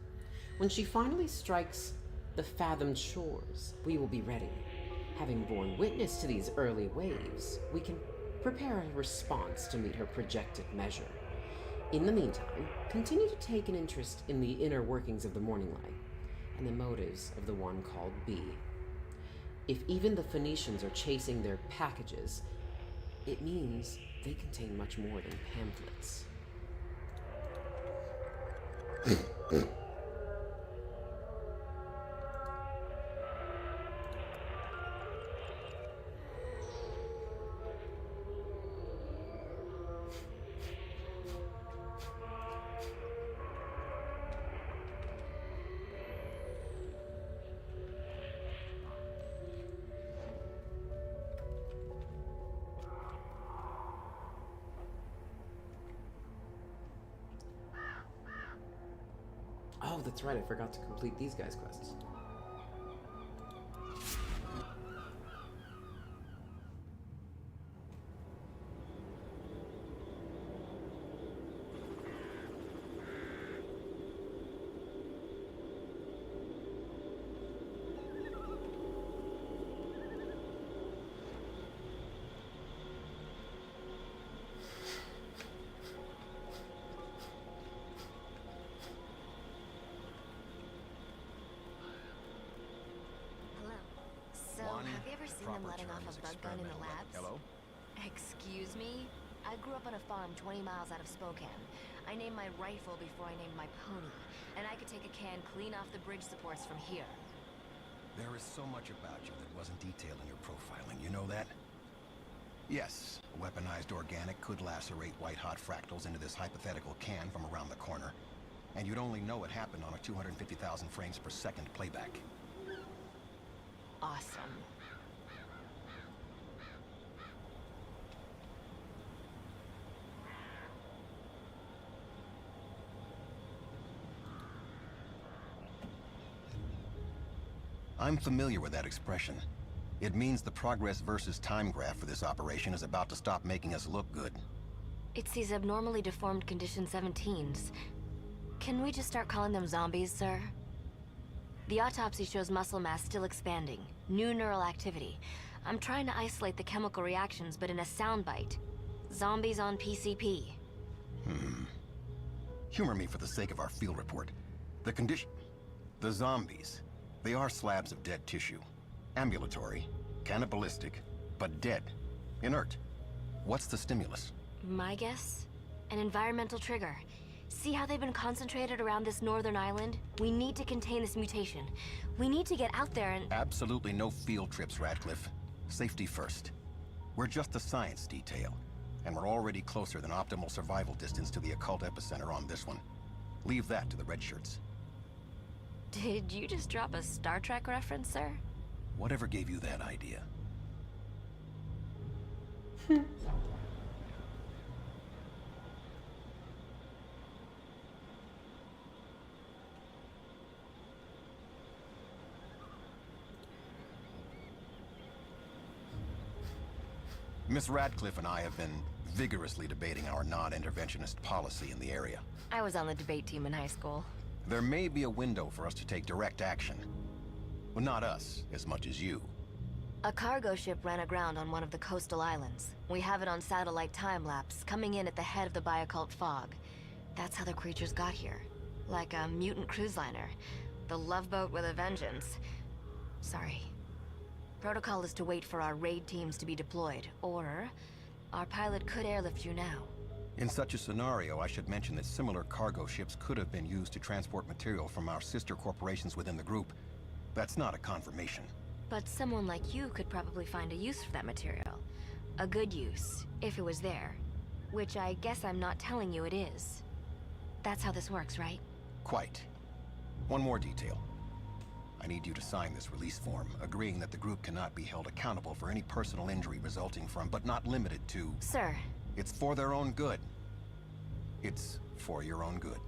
When she finally strikes the fathomed shores, we will be ready. Having borne witness to these early waves, we can prepare a response to meet her projected measure. In the meantime, continue to take an interest in the inner workings of the morning light and the motives of the one called B. If even the Phoenicians are chasing their packages, it means they contain much more than pamphlets. Oh, that's right. I forgot to complete these guys' quests. Have you ever seen them letting off a bug gun in the labs? Hello? Excuse me? I grew up on a farm 20 miles out of Spokane. I named my rifle before I named my pony, and I could take a can clean off the bridge supports from here. There is so much about you that wasn't detailed in your profiling, you know that? Yes, a weaponized organic could lacerate white-hot fractals into this hypothetical can from around the corner, and you'd only know it happened on a 250,000 frames per second playback. Awesome. I'm familiar with that expression. It means the progress versus time graph for this operation is about to stop making us look good. It's these abnormally deformed condition 17s. Can we just start calling them zombies, sir? The autopsy shows muscle mass still expanding, new neural activity. I'm trying to isolate the chemical reactions, but in a soundbite. Zombies on PCP. Humor me for the sake of our field report. The zombies. They are slabs of dead tissue. Ambulatory, cannibalistic, but dead. Inert. What's the stimulus? My guess? An environmental trigger. See how they've been concentrated around this northern island? We need to contain this mutation. We need to get out there and... Absolutely no field trips, Radcliffe. Safety first. We're just a science detail, and we're already closer than optimal survival distance to the occult epicenter on this one. Leave that to the red shirts. Did you just drop a Star Trek reference, sir? Whatever gave you that idea? Miss Radcliffe and I have been vigorously debating our non-interventionist policy in the area. I was on the debate team in high school. There may be a window for us to take direct action. Well, not us, as much as you. A cargo ship ran aground on one of the coastal islands. We have it on satellite time-lapse, coming in at the head of the bioccult fog. That's how the creatures got here. Like a mutant cruise liner. The Love Boat with a vengeance. Sorry. Protocol is to wait for our raid teams to be deployed, or our pilot could airlift you now. In such a scenario, I should mention that similar cargo ships could have been used to transport material from our sister corporations within the group. That's not a confirmation. But someone like you could probably find a use for that material. A good use, if it was there. Which I guess I'm not telling you it is. That's how this works, right? Quite. One more detail. I need you to sign this release form, agreeing that the group cannot be held accountable for any personal injury resulting from, but not limited to... Sir. It's for their own good. It's for your own good.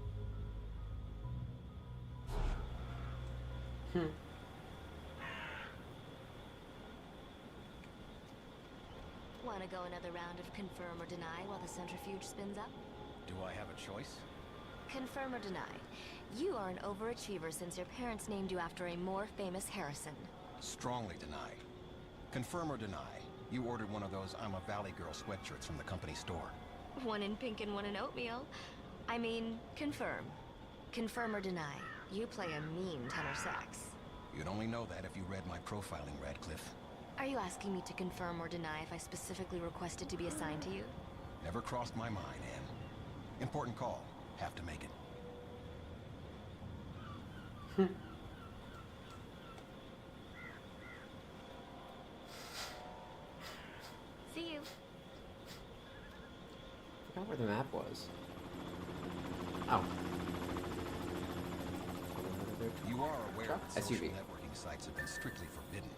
Wanna go another round of confirm or deny while the centrifuge spins up? Do I have a choice? Confirm or deny. You are an overachiever since your parents named you after a more famous Harrison. Strongly deny. Confirm or deny. You ordered one of those I'm a Valley Girl sweatshirts from the company store. One in pink and one in oatmeal. I mean, confirm. Confirm or deny. You play a mean tenor sax. You'd only know that if you read my profiling, Radcliffe. Are you asking me to confirm or deny if I specifically requested to be assigned to you? Never crossed my mind, Anne. Important call. Have to make it. See you. Forgot where the map was. Oh. You are aware Truck? that social SUV. networking sites have been strictly forbidden.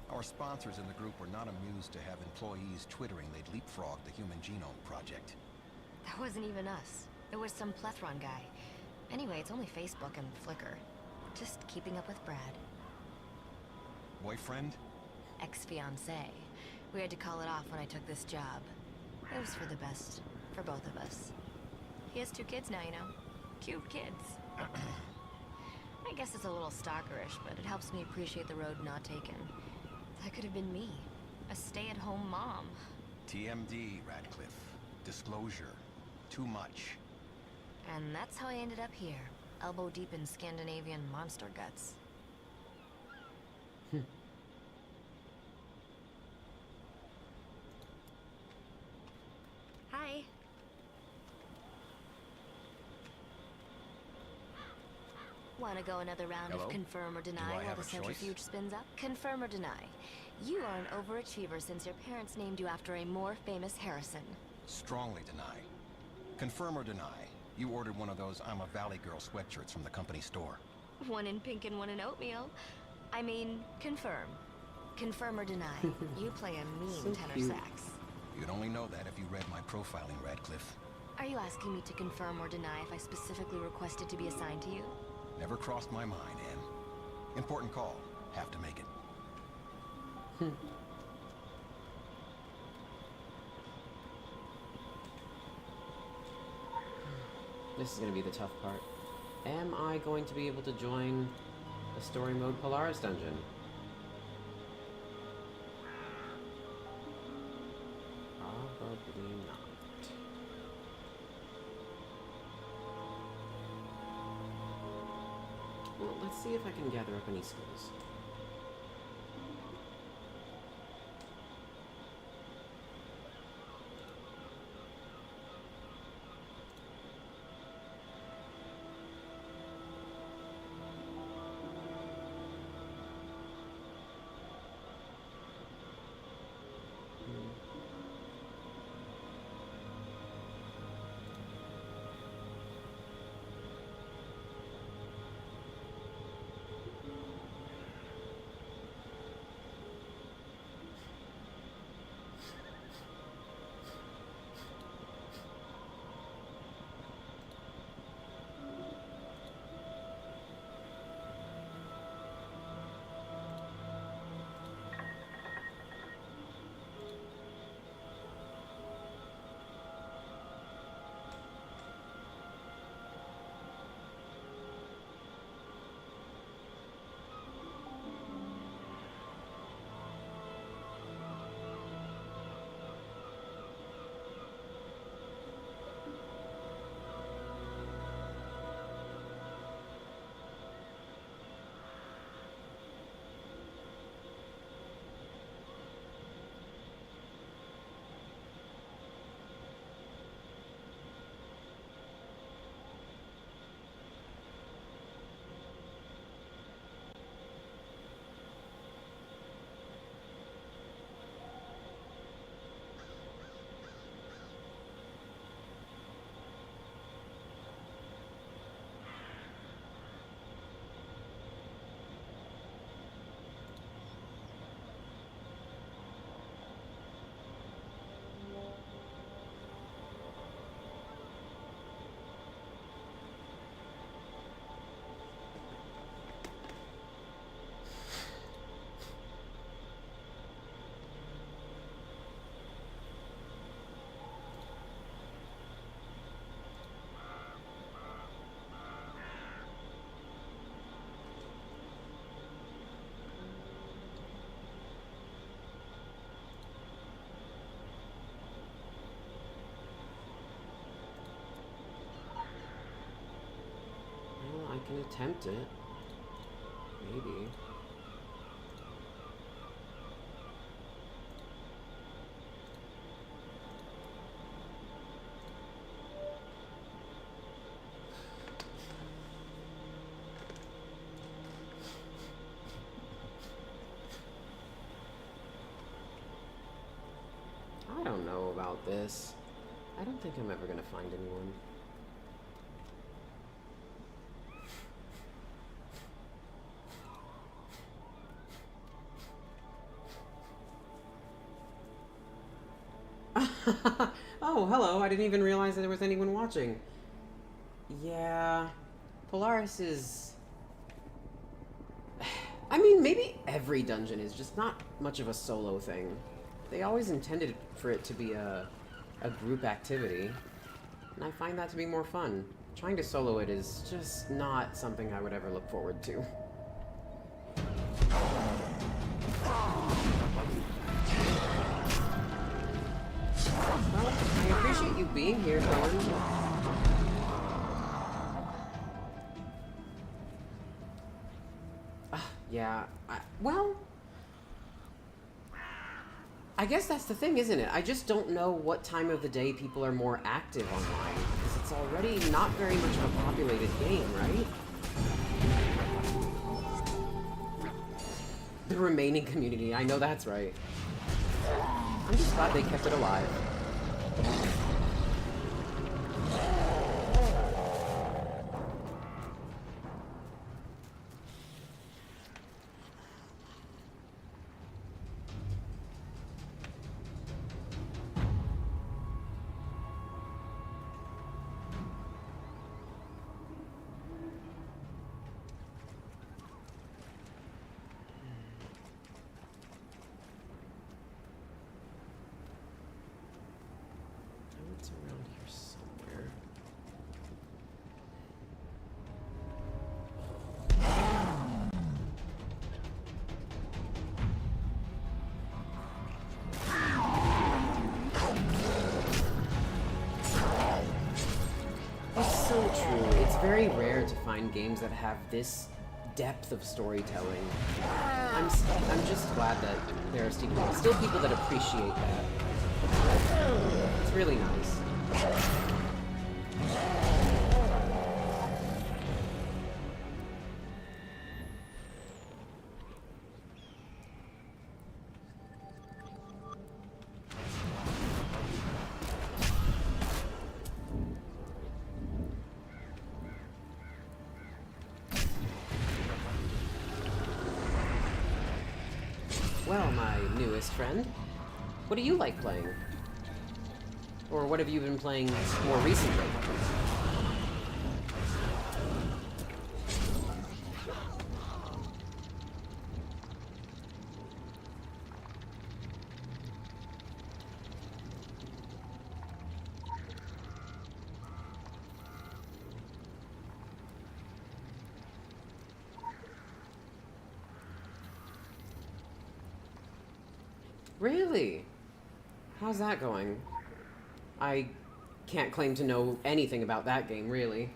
Our sponsors in the group were not amused to have employees twittering they'd leapfrogged the Human Genome Project. That wasn't even us. It was some plethron guy. Anyway, it's only Facebook and Flickr. Just keeping up with Brad. Boyfriend? Ex-fiancé. We had to call it off when I took this job. It was for the best. For both of us. He has 2 kids now, you know. Cute kids. I guess it's a little stalkerish, but it helps me appreciate the road not taken. That could have been me. A stay-at-home mom. TMD, Radcliffe. Disclosure. Too much. And that's how I ended up here. Elbow deep in Scandinavian monster guts. Hi. Want to go another round Hello? of confirm or deny Do I while have the a choice? centrifuge spins up? Confirm or deny. You are an overachiever since your parents named you after a more famous Harrison. Strongly deny. Confirm or deny. You ordered one of those I'm a Valley Girl sweatshirts from the company store. One in pink and one in oatmeal. I mean, confirm. Confirm or deny. You play a mean So tenor cute. sax. You'd only know that if you read my profiling, Radcliffe. Are you asking me to confirm or deny if I specifically requested to be assigned to you? Never crossed my mind, Anne. Important call. Have to make it. This is going to be the tough part. Am I going to be able to join the story mode Polaris dungeon? Probably not. Well, let's see if I can gather up any skills. Well, I can attempt it. Maybe. I don't know about this. I don't think I'm ever gonna find anyone. Oh, hello. I didn't even realize that there was anyone watching. Yeah, Polaris is... I mean, maybe every dungeon is just not much of a solo thing. They always intended for it to be a group activity, and I find that to be more fun. Trying to solo it is just not something I would ever look forward to. Well, I appreciate you being here, Thorn. Yeah, well... I guess that's the thing, isn't it? I just don't know what time of the day people are more active online, because it's already not very much of a populated game, right? The remaining community, I know that's right. I'm just glad they kept it alive. It's around here somewhere. It's so true. It's very rare to find games that have this depth of storytelling. I'm just glad that there are still people that appreciate that. It's really nice. Well, my newest friend, what do you like playing? Or what have you been playing more recently? Really? How's that going? I can't claim to know anything about that game, really.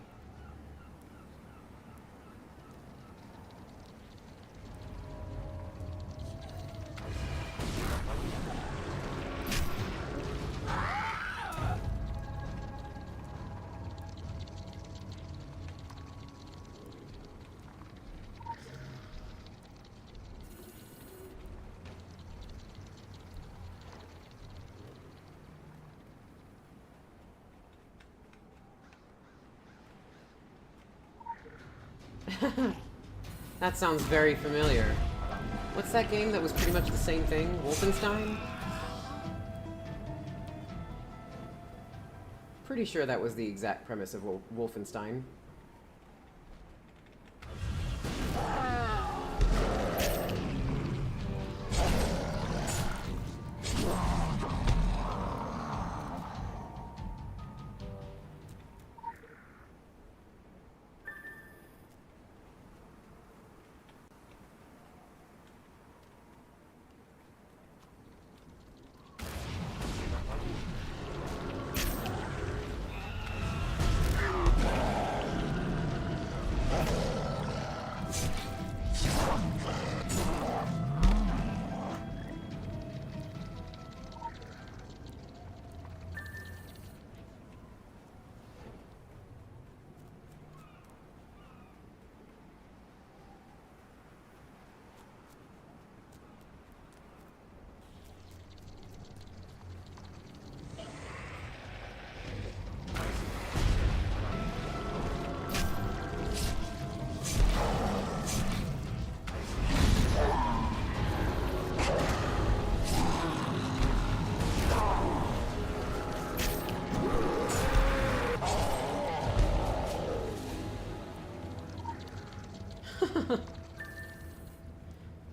That sounds very familiar. What's that game that was pretty much the same thing? Wolfenstein? Pretty sure that was the exact premise of Wolfenstein.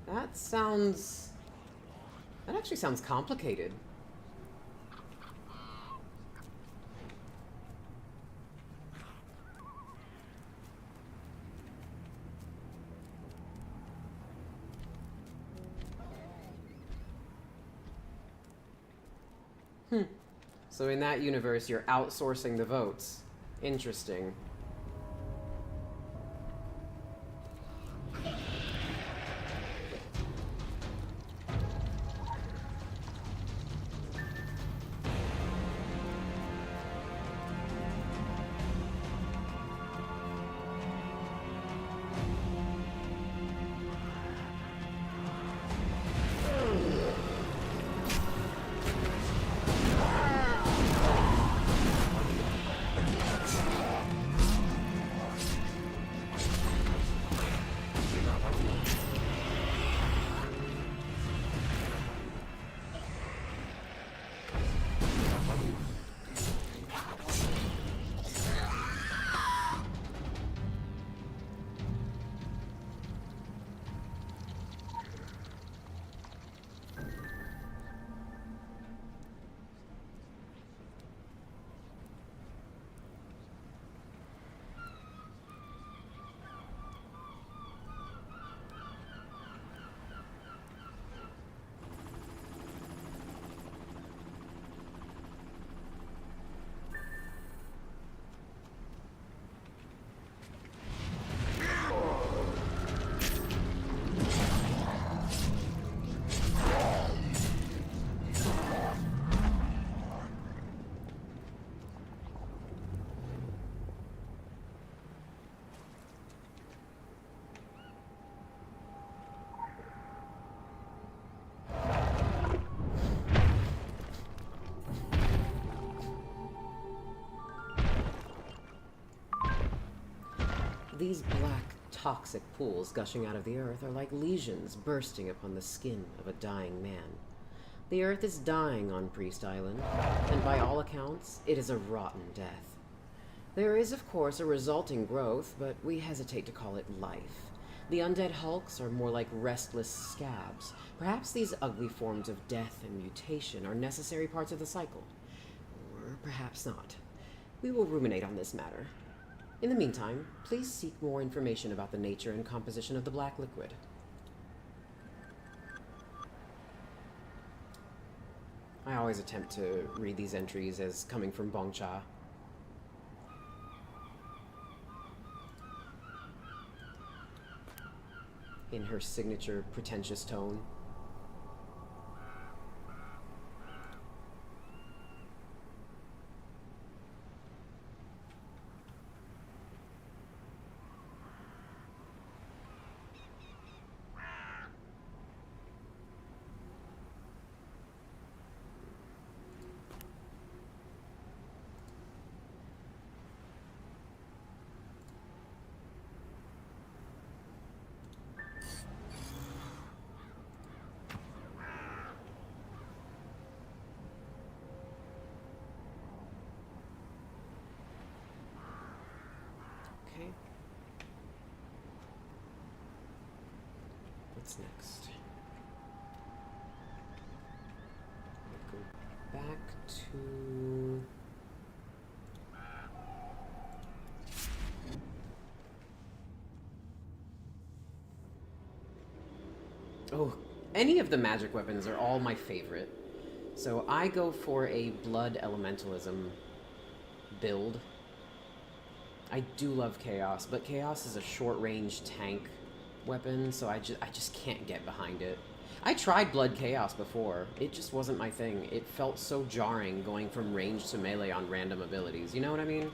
That sounds... That actually sounds complicated. So in that universe, you're outsourcing the votes. Interesting. These black, toxic pools gushing out of the earth are like lesions bursting upon the skin of a dying man. The earth is dying on Priest Island, and by all accounts, it is a rotten death. There is, of course, a resulting growth, but we hesitate to call it life. The undead hulks are more like restless scabs. Perhaps these ugly forms of death and mutation are necessary parts of the cycle. Or perhaps not. We will ruminate on this matter. In the meantime, please seek more information about the nature and composition of the black liquid. I always attempt to read these entries as coming from Bongcha. In her signature pretentious tone. Okay. What's next? Go back to... Oh, any of the magic weapons are all my favorite. So I go for a blood elementalism build. I do love Chaos, but Chaos is a short-range tank weapon, so I just can't get behind it. I tried Blood Chaos before. It just wasn't my thing. It felt so jarring going from range to melee on random abilities. You know what I mean?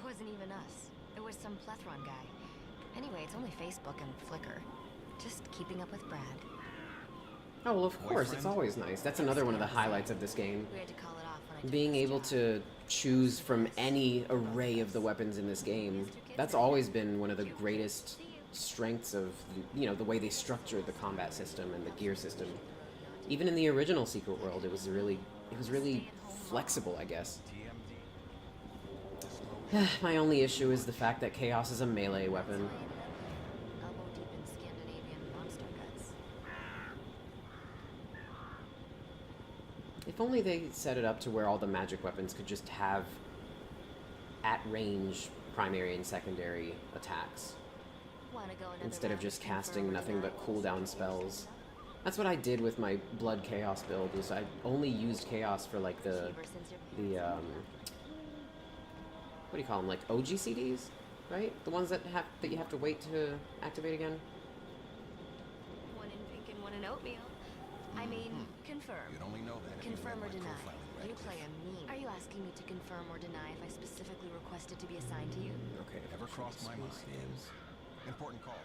Wasn't even us. It was some plethron guy. Anyway, it's only Facebook and Flickr. Just keeping up with Brad. Oh, well, of course. It's always nice. That's another one of the highlights of this game. We had to call it I took being this able job. to choose from any array of the weapons in this game, that's always been one of the greatest strengths of the way they structured the combat system and the gear system. Even in the original Secret World, it was really flexible, I guess. My only issue is the fact that Chaos is a melee weapon. Elbow deep in Scandinavian monster guts. If only they set it up to where all the magic weapons could just have at-range primary and secondary attacks, Wanna go another instead of round just confirm casting or nothing deny but all cooldown those spells. stuff? That's what I did with my Blood Chaos build, was I only used Chaos for like the Cheaper since your pants what do you call them, like OGCDs, right? The ones that you have to wait to activate again. One in pink and one in oatmeal. I mean, confirm. You'd only know that if you Confirm or read my deny. profiling You record. play a meme. Are you asking me to confirm or deny if I specifically requested to be assigned to you? Okay. Never crossed my mind. Important call.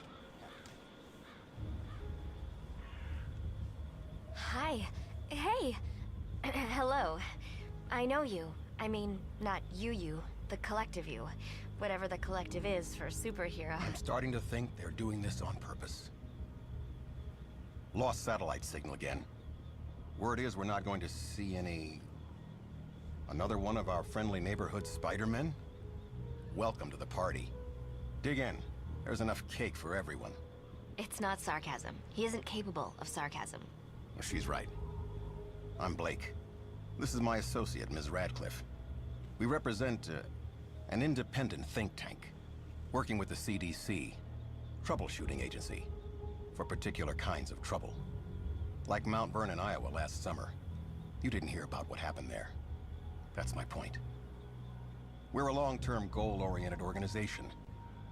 Hi. Hey. Hello. I know you. I mean, not you, the collective you. Whatever the collective is for superhero. I'm starting to think they're doing this on purpose. Lost satellite signal again. Word is we're not going to see another one of our friendly neighborhood Spider-Men? Welcome to the party. Dig in. There's enough cake for everyone. It's not sarcasm. He isn't capable of sarcasm. Well, she's right. I'm Blake. This is my associate, Ms. Radcliffe. We represent an independent think tank, working with the CDC, troubleshooting agency, for particular kinds of trouble. Like Mount Vernon, Iowa last summer. You didn't hear about what happened there. That's my point. We're a long-term, goal-oriented organization.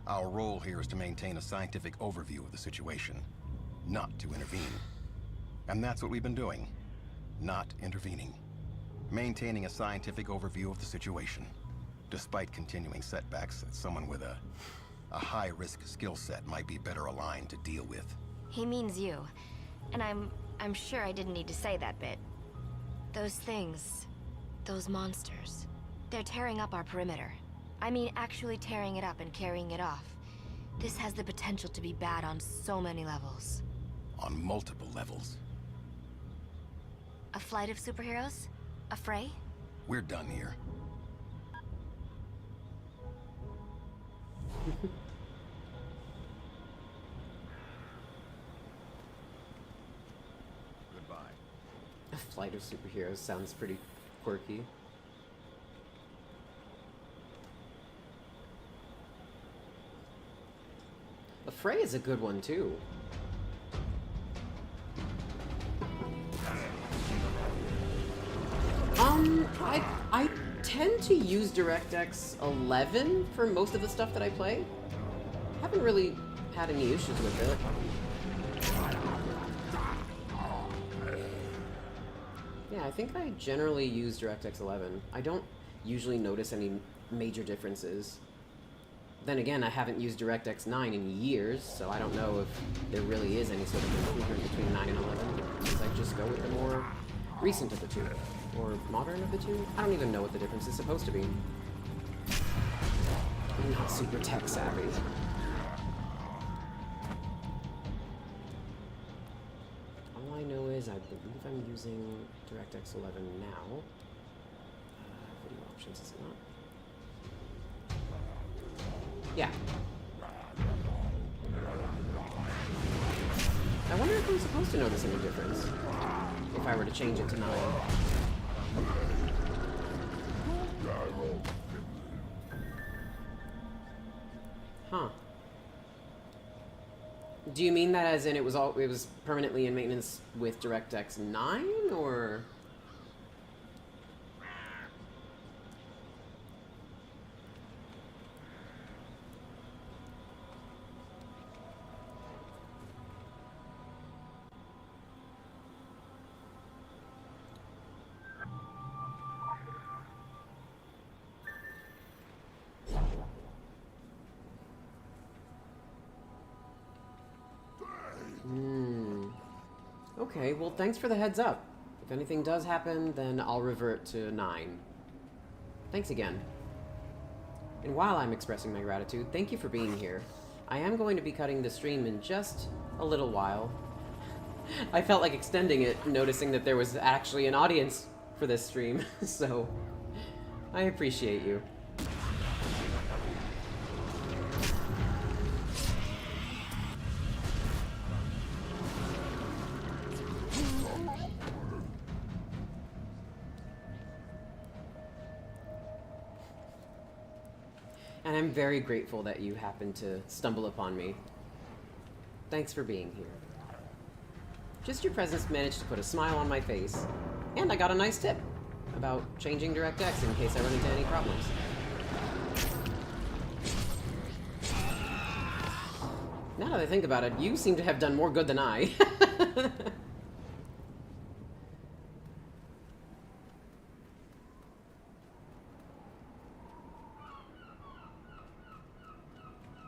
Our role here is to maintain a scientific overview of the situation, not to intervene. And that's what we've been doing. Not intervening. Maintaining a scientific overview of the situation, despite continuing setbacks that someone with a high-risk skill set might be better aligned to deal with. He means you. And I'm sure I didn't need to say that bit. Those things, those monsters, they're tearing up our perimeter. I mean, actually tearing it up and carrying it off. This has the potential to be bad on so many levels. On multiple levels. A flight of superheroes? A fray? We're done here. Goodbye. A flight of superheroes sounds pretty quirky. The Fray is a good one too. I tend to use DirectX 11 for most of the stuff that I play. Haven't really had any issues with it. Yeah, I think I generally use DirectX 11. I don't usually notice any major differences. Then again, I haven't used DirectX 9 in years, so I don't know if there really is any sort of improvement between 9 and 11, because I just go with the more recent of the two, or modern of the two. I don't even know what the difference is supposed to be. I'm not super tech savvy. All I know is I believe I'm using DirectX 11 now. Video options, is it not? Yeah. I wonder if I'm supposed to notice any difference if I were to change it to 9. Huh. Do you mean that as in it was permanently in maintenance with DirectX 9, or? Okay, well, thanks for the heads up. If anything does happen, then I'll revert to 9. Thanks again. And while I'm expressing my gratitude, thank you for being here. I am going to be cutting the stream in just a little while. I felt like extending it, noticing that there was actually an audience for this stream, so I appreciate you. And I'm very grateful that you happened to stumble upon me. Thanks for being here. Just your presence managed to put a smile on my face, and I got a nice tip about changing DirectX in case I run into any problems. Now that I think about it, you seem to have done more good than I.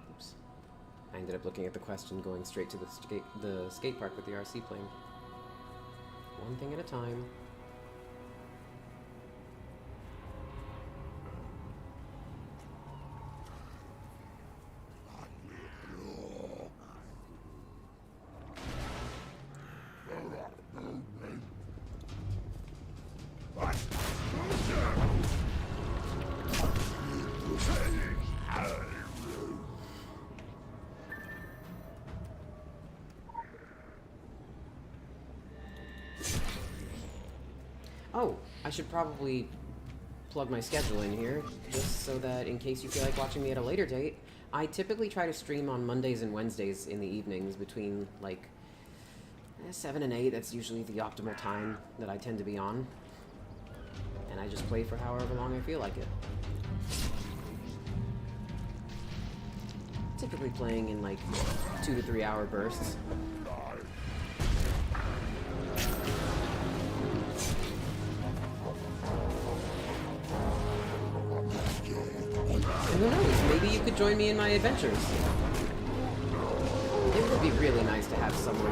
Oops. I ended up looking at the question going straight to the skate park with the RC plane. One thing at a time. Oh, I should probably plug my schedule in here, just so that in case you feel like watching me at a later date, I typically try to stream on Mondays and Wednesdays in the evenings between, like, 7 and 8. That's usually the optimal time that I tend to be on. And I just play for however long I feel like it. Typically playing in, like, 2 to 3 hour bursts. And who knows, maybe you could join me in my adventures. It would be really nice to have someone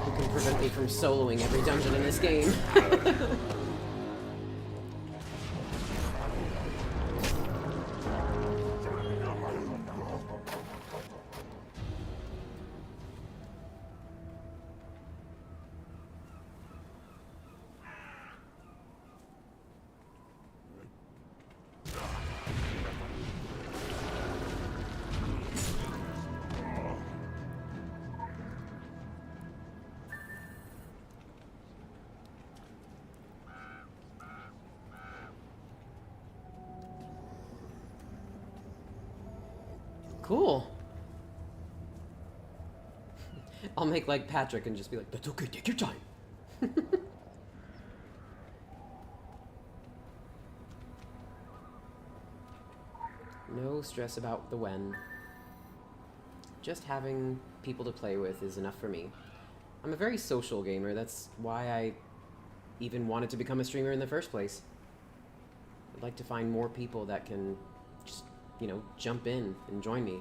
who can prevent me from soloing every dungeon in this game. Cool. I'll make like Patrick and just be like, that's okay, take your time. No stress about the when. Just having people to play with is enough for me. I'm a very social gamer. That's why I even wanted to become a streamer in the first place. I'd like to find more people that can just, you know, jump in and join me.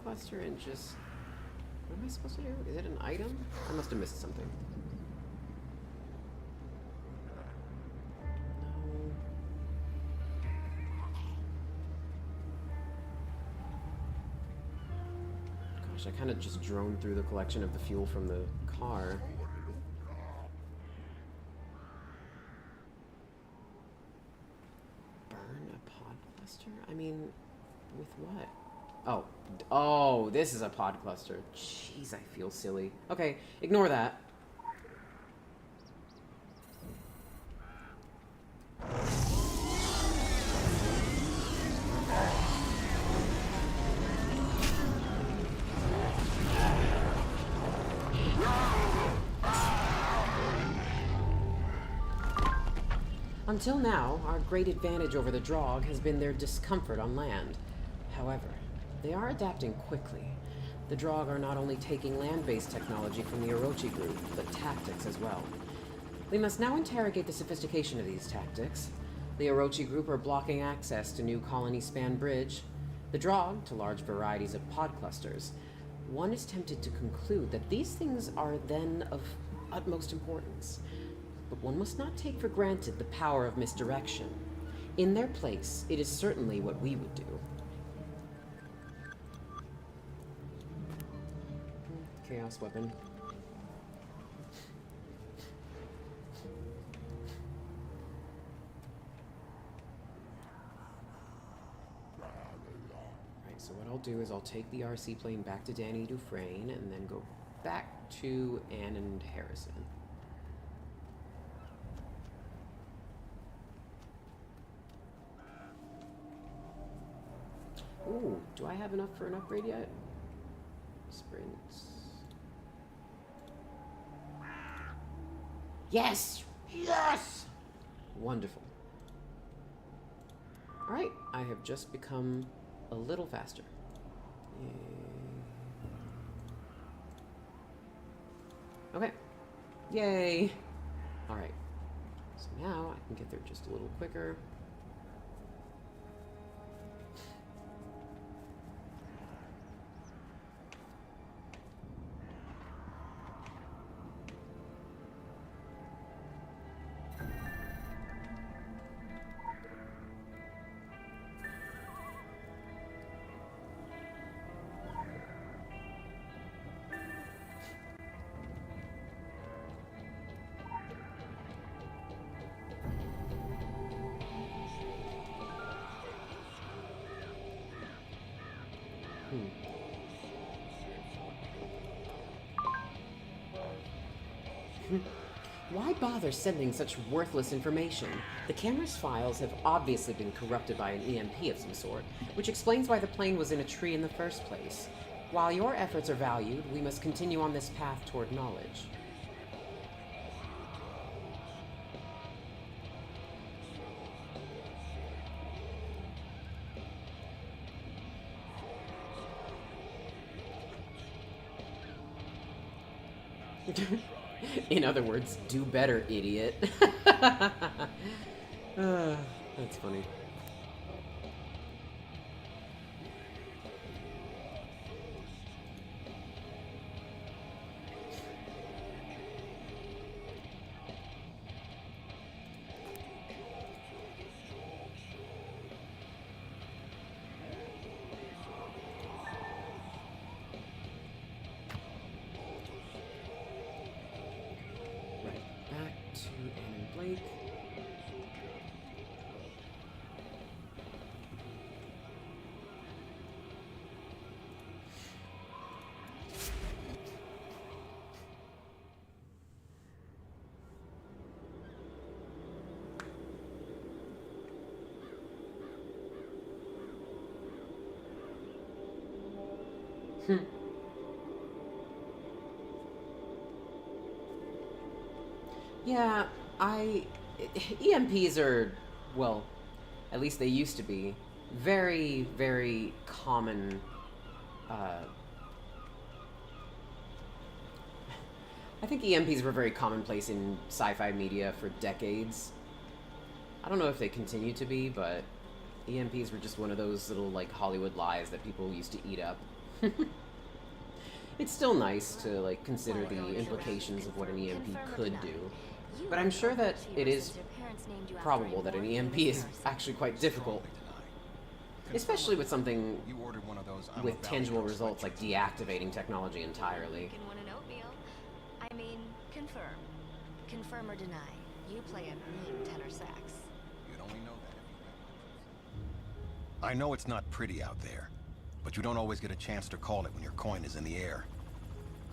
cluster and just... What am I supposed to do? Is it an item? I must have missed something. No. Gosh, I kind of just droned through the collection of the fuel from the car. Burn a pod cluster? I mean, with what? Oh. Oh, this is a pod cluster. Jeez, I feel silly. Okay, ignore that. Until now, our great advantage over the Draug has been their discomfort on land. However, they are adapting quickly. The Draug are not only taking land-based technology from the Orochi group, but tactics as well. We must now interrogate the sophistication of these tactics. The Orochi group are blocking access to new colony span bridge. The Draug to large varieties of pod clusters. One is tempted to conclude that these things are then of utmost importance. But one must not take for granted the power of misdirection. In their place, it is certainly what we would do. Chaos weapon. Right, so what I'll do is I'll take the RC plane back to Danny Dufresne and then go back to Anne and Harrison. Ooh, do I have enough for an upgrade yet? Sprints. Yes! Yes! Wonderful. Alright, I have just become a little faster. Yay. Okay. Yay! Alright. So now I can get there just a little quicker. Why bother sending such worthless information? The camera's files have obviously been corrupted by an EMP of some sort, which explains why the plane was in a tree in the first place. While your efforts are valued, we must continue on this path toward knowledge. In other words, do better, idiot. That's funny. Yeah, EMPs are, well, at least they used to be, very, very common, I think EMPs were very commonplace in sci-fi media for decades. I don't know if they continue to be, but EMPs were just one of those little, like, Hollywood lies that people used to eat up. It's still nice to, like, consider the implications of what an EMP could do. But I'm sure that it is probable that an EMP is actually quite difficult. Especially with something You ordered one of those with tangible results like deactivating technology entirely. Can win an oatmeal. I mean, confirm. Confirm or deny. You play a mean tenor sax. You'd only know that if you. I know it's not pretty out there, but you don't always get a chance to call it when your coin is in the air.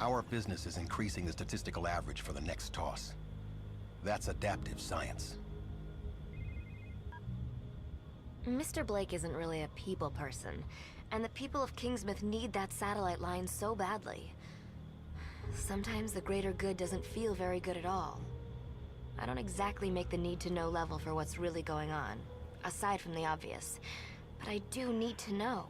Our business is increasing the statistical average for the next toss. That's adaptive science. Mr. Blake isn't really a people person, and the people of Kingsmouth need that satellite line so badly. Sometimes the greater good doesn't feel very good at all. I don't exactly make the need-to-know level for what's really going on, aside from the obvious. But I do need to know.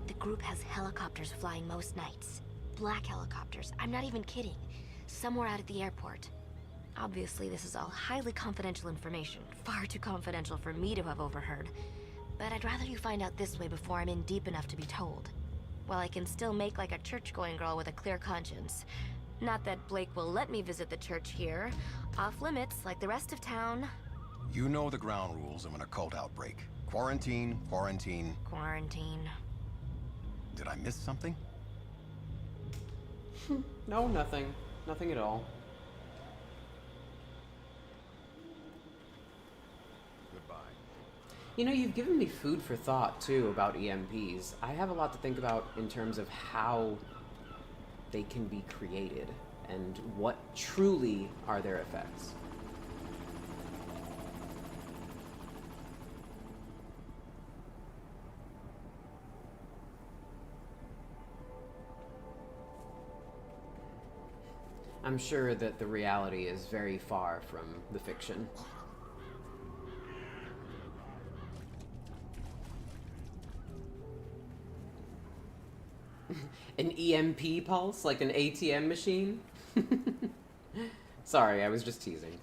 The group has helicopters flying most nights. Black helicopters, I'm not even kidding. Somewhere out at the airport. Obviously, this is all highly confidential information. Far too confidential for me to have overheard. But I'd rather you find out this way before I'm in deep enough to be told. While I can still make like a church-going girl with a clear conscience. Not that Blake will let me visit the church here. Off limits, like the rest of town. You know the ground rules of an occult outbreak. Quarantine, quarantine. Quarantine. Did I miss something? No, nothing. Nothing at all. You know, you've given me food for thought, too, about EMPs. I have a lot to think about in terms of how they can be created and what truly are their effects. I'm sure that the reality is very far from the fiction. An EMP pulse? Like an ATM machine? Sorry, I was just teasing.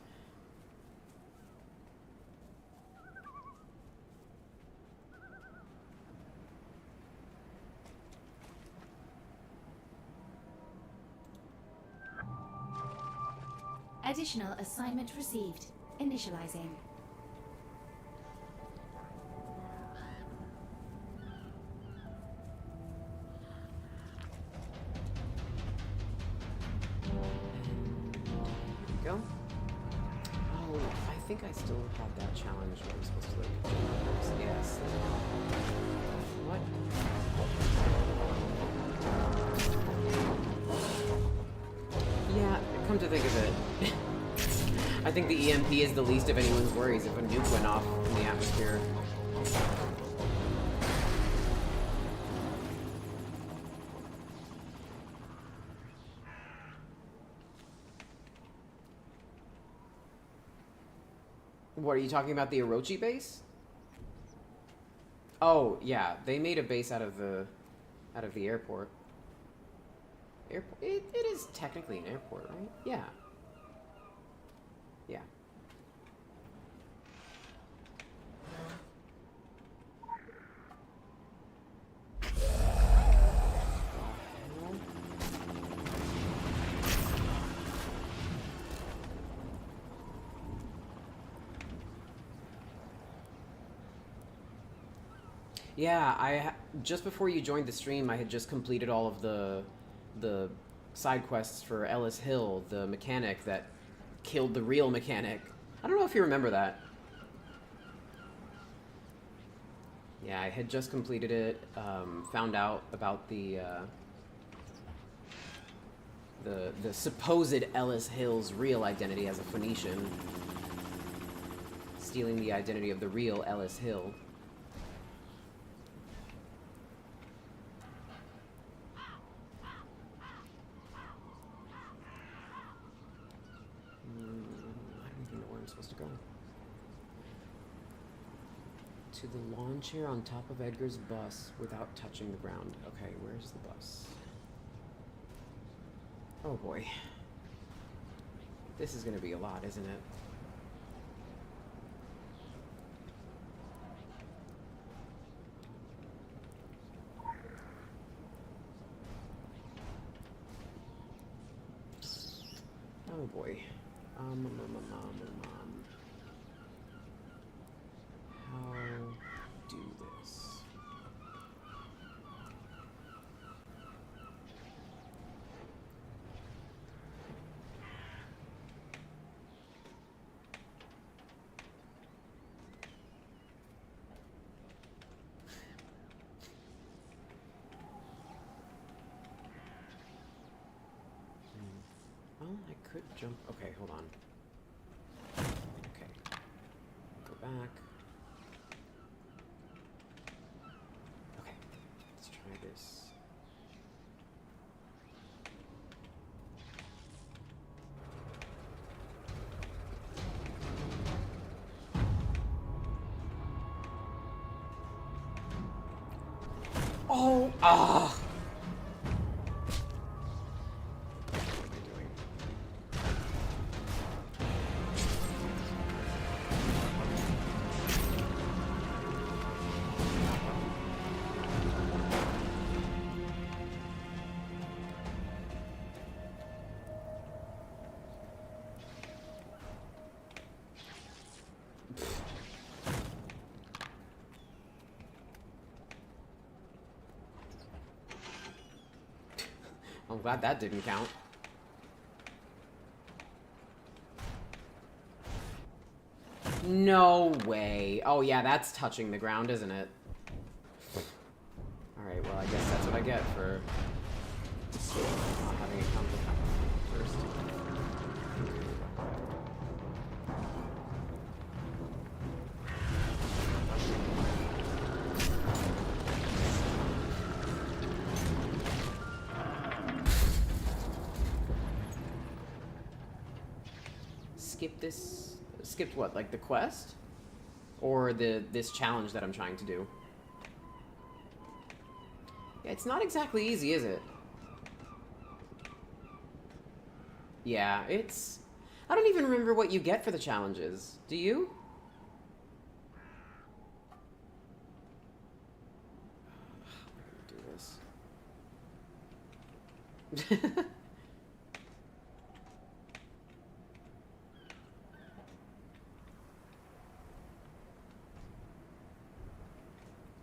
Additional assignment received. Initializing. Go. Oh, I think I still had that challenge where I'm supposed to like yes. What? Yeah, come to think of it. I think the EMP is the least of anyone's worries if a nuke went off in the atmosphere. What, are you talking about the Orochi base? Oh, yeah, they made a base out of the airport. Airport? It is technically an airport, right? Yeah. Yeah. Yeah, just before you joined the stream, I had just completed all of the side quests for Ellis Hill, the mechanic that killed the real mechanic. I don't know if you remember that. Yeah, I had just completed it, found out about the supposed Ellis Hill's real identity as a Phoenician, stealing the identity of the real Ellis Hill. Supposed to go to the lawn chair on top of Edgar's bus without touching the ground. Okay, where's the bus? Oh boy, this is gonna be a lot, isn't it? Oh boy. How do this? Well, I could jump. Okay, hold on. Okay. Go back. Okay. Let's try this. Oh! Ah! I'm glad that didn't count. No way. Oh yeah, that's touching the ground, isn't it? Alright, well I guess that's what I get for not having it count first. Skip this. Skipped what? Like the quest? Or this challenge that I'm trying to do? Yeah, it's not exactly easy, is it? Yeah, it's... I don't even remember what you get for the challenges. Do you? Do this.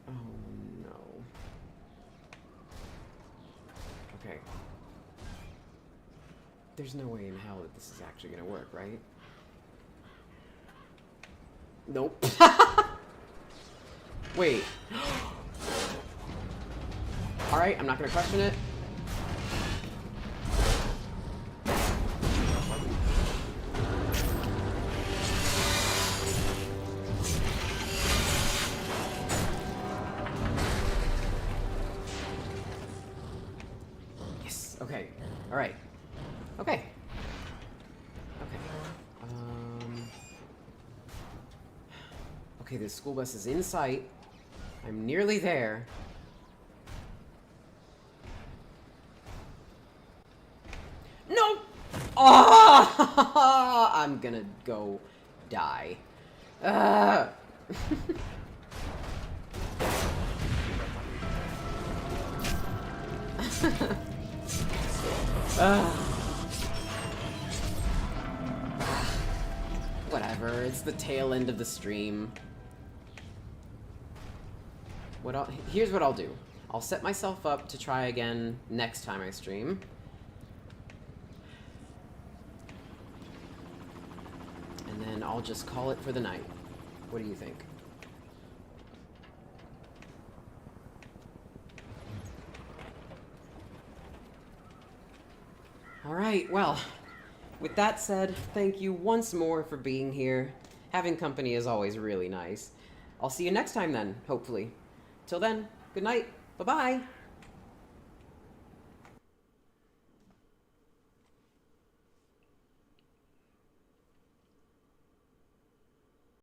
Oh no. Okay. There's no way in hell that this is actually gonna work, right? Nope. Wait. Alright, I'm not gonna question it. Yes, okay. Alright. Okay. Okay, this school bus is in sight. I'm nearly there. No! Oh! I'm gonna go die. Whatever, it's the tail end of the stream. Here's what I'll do. I'll set myself up to try again next time I stream. And then I'll just call it for the night. What do you think? Alright, well, with that said, thank you once more for being here. Having company is always really nice. I'll see you next time then, hopefully. Till then, good night. Bye-bye.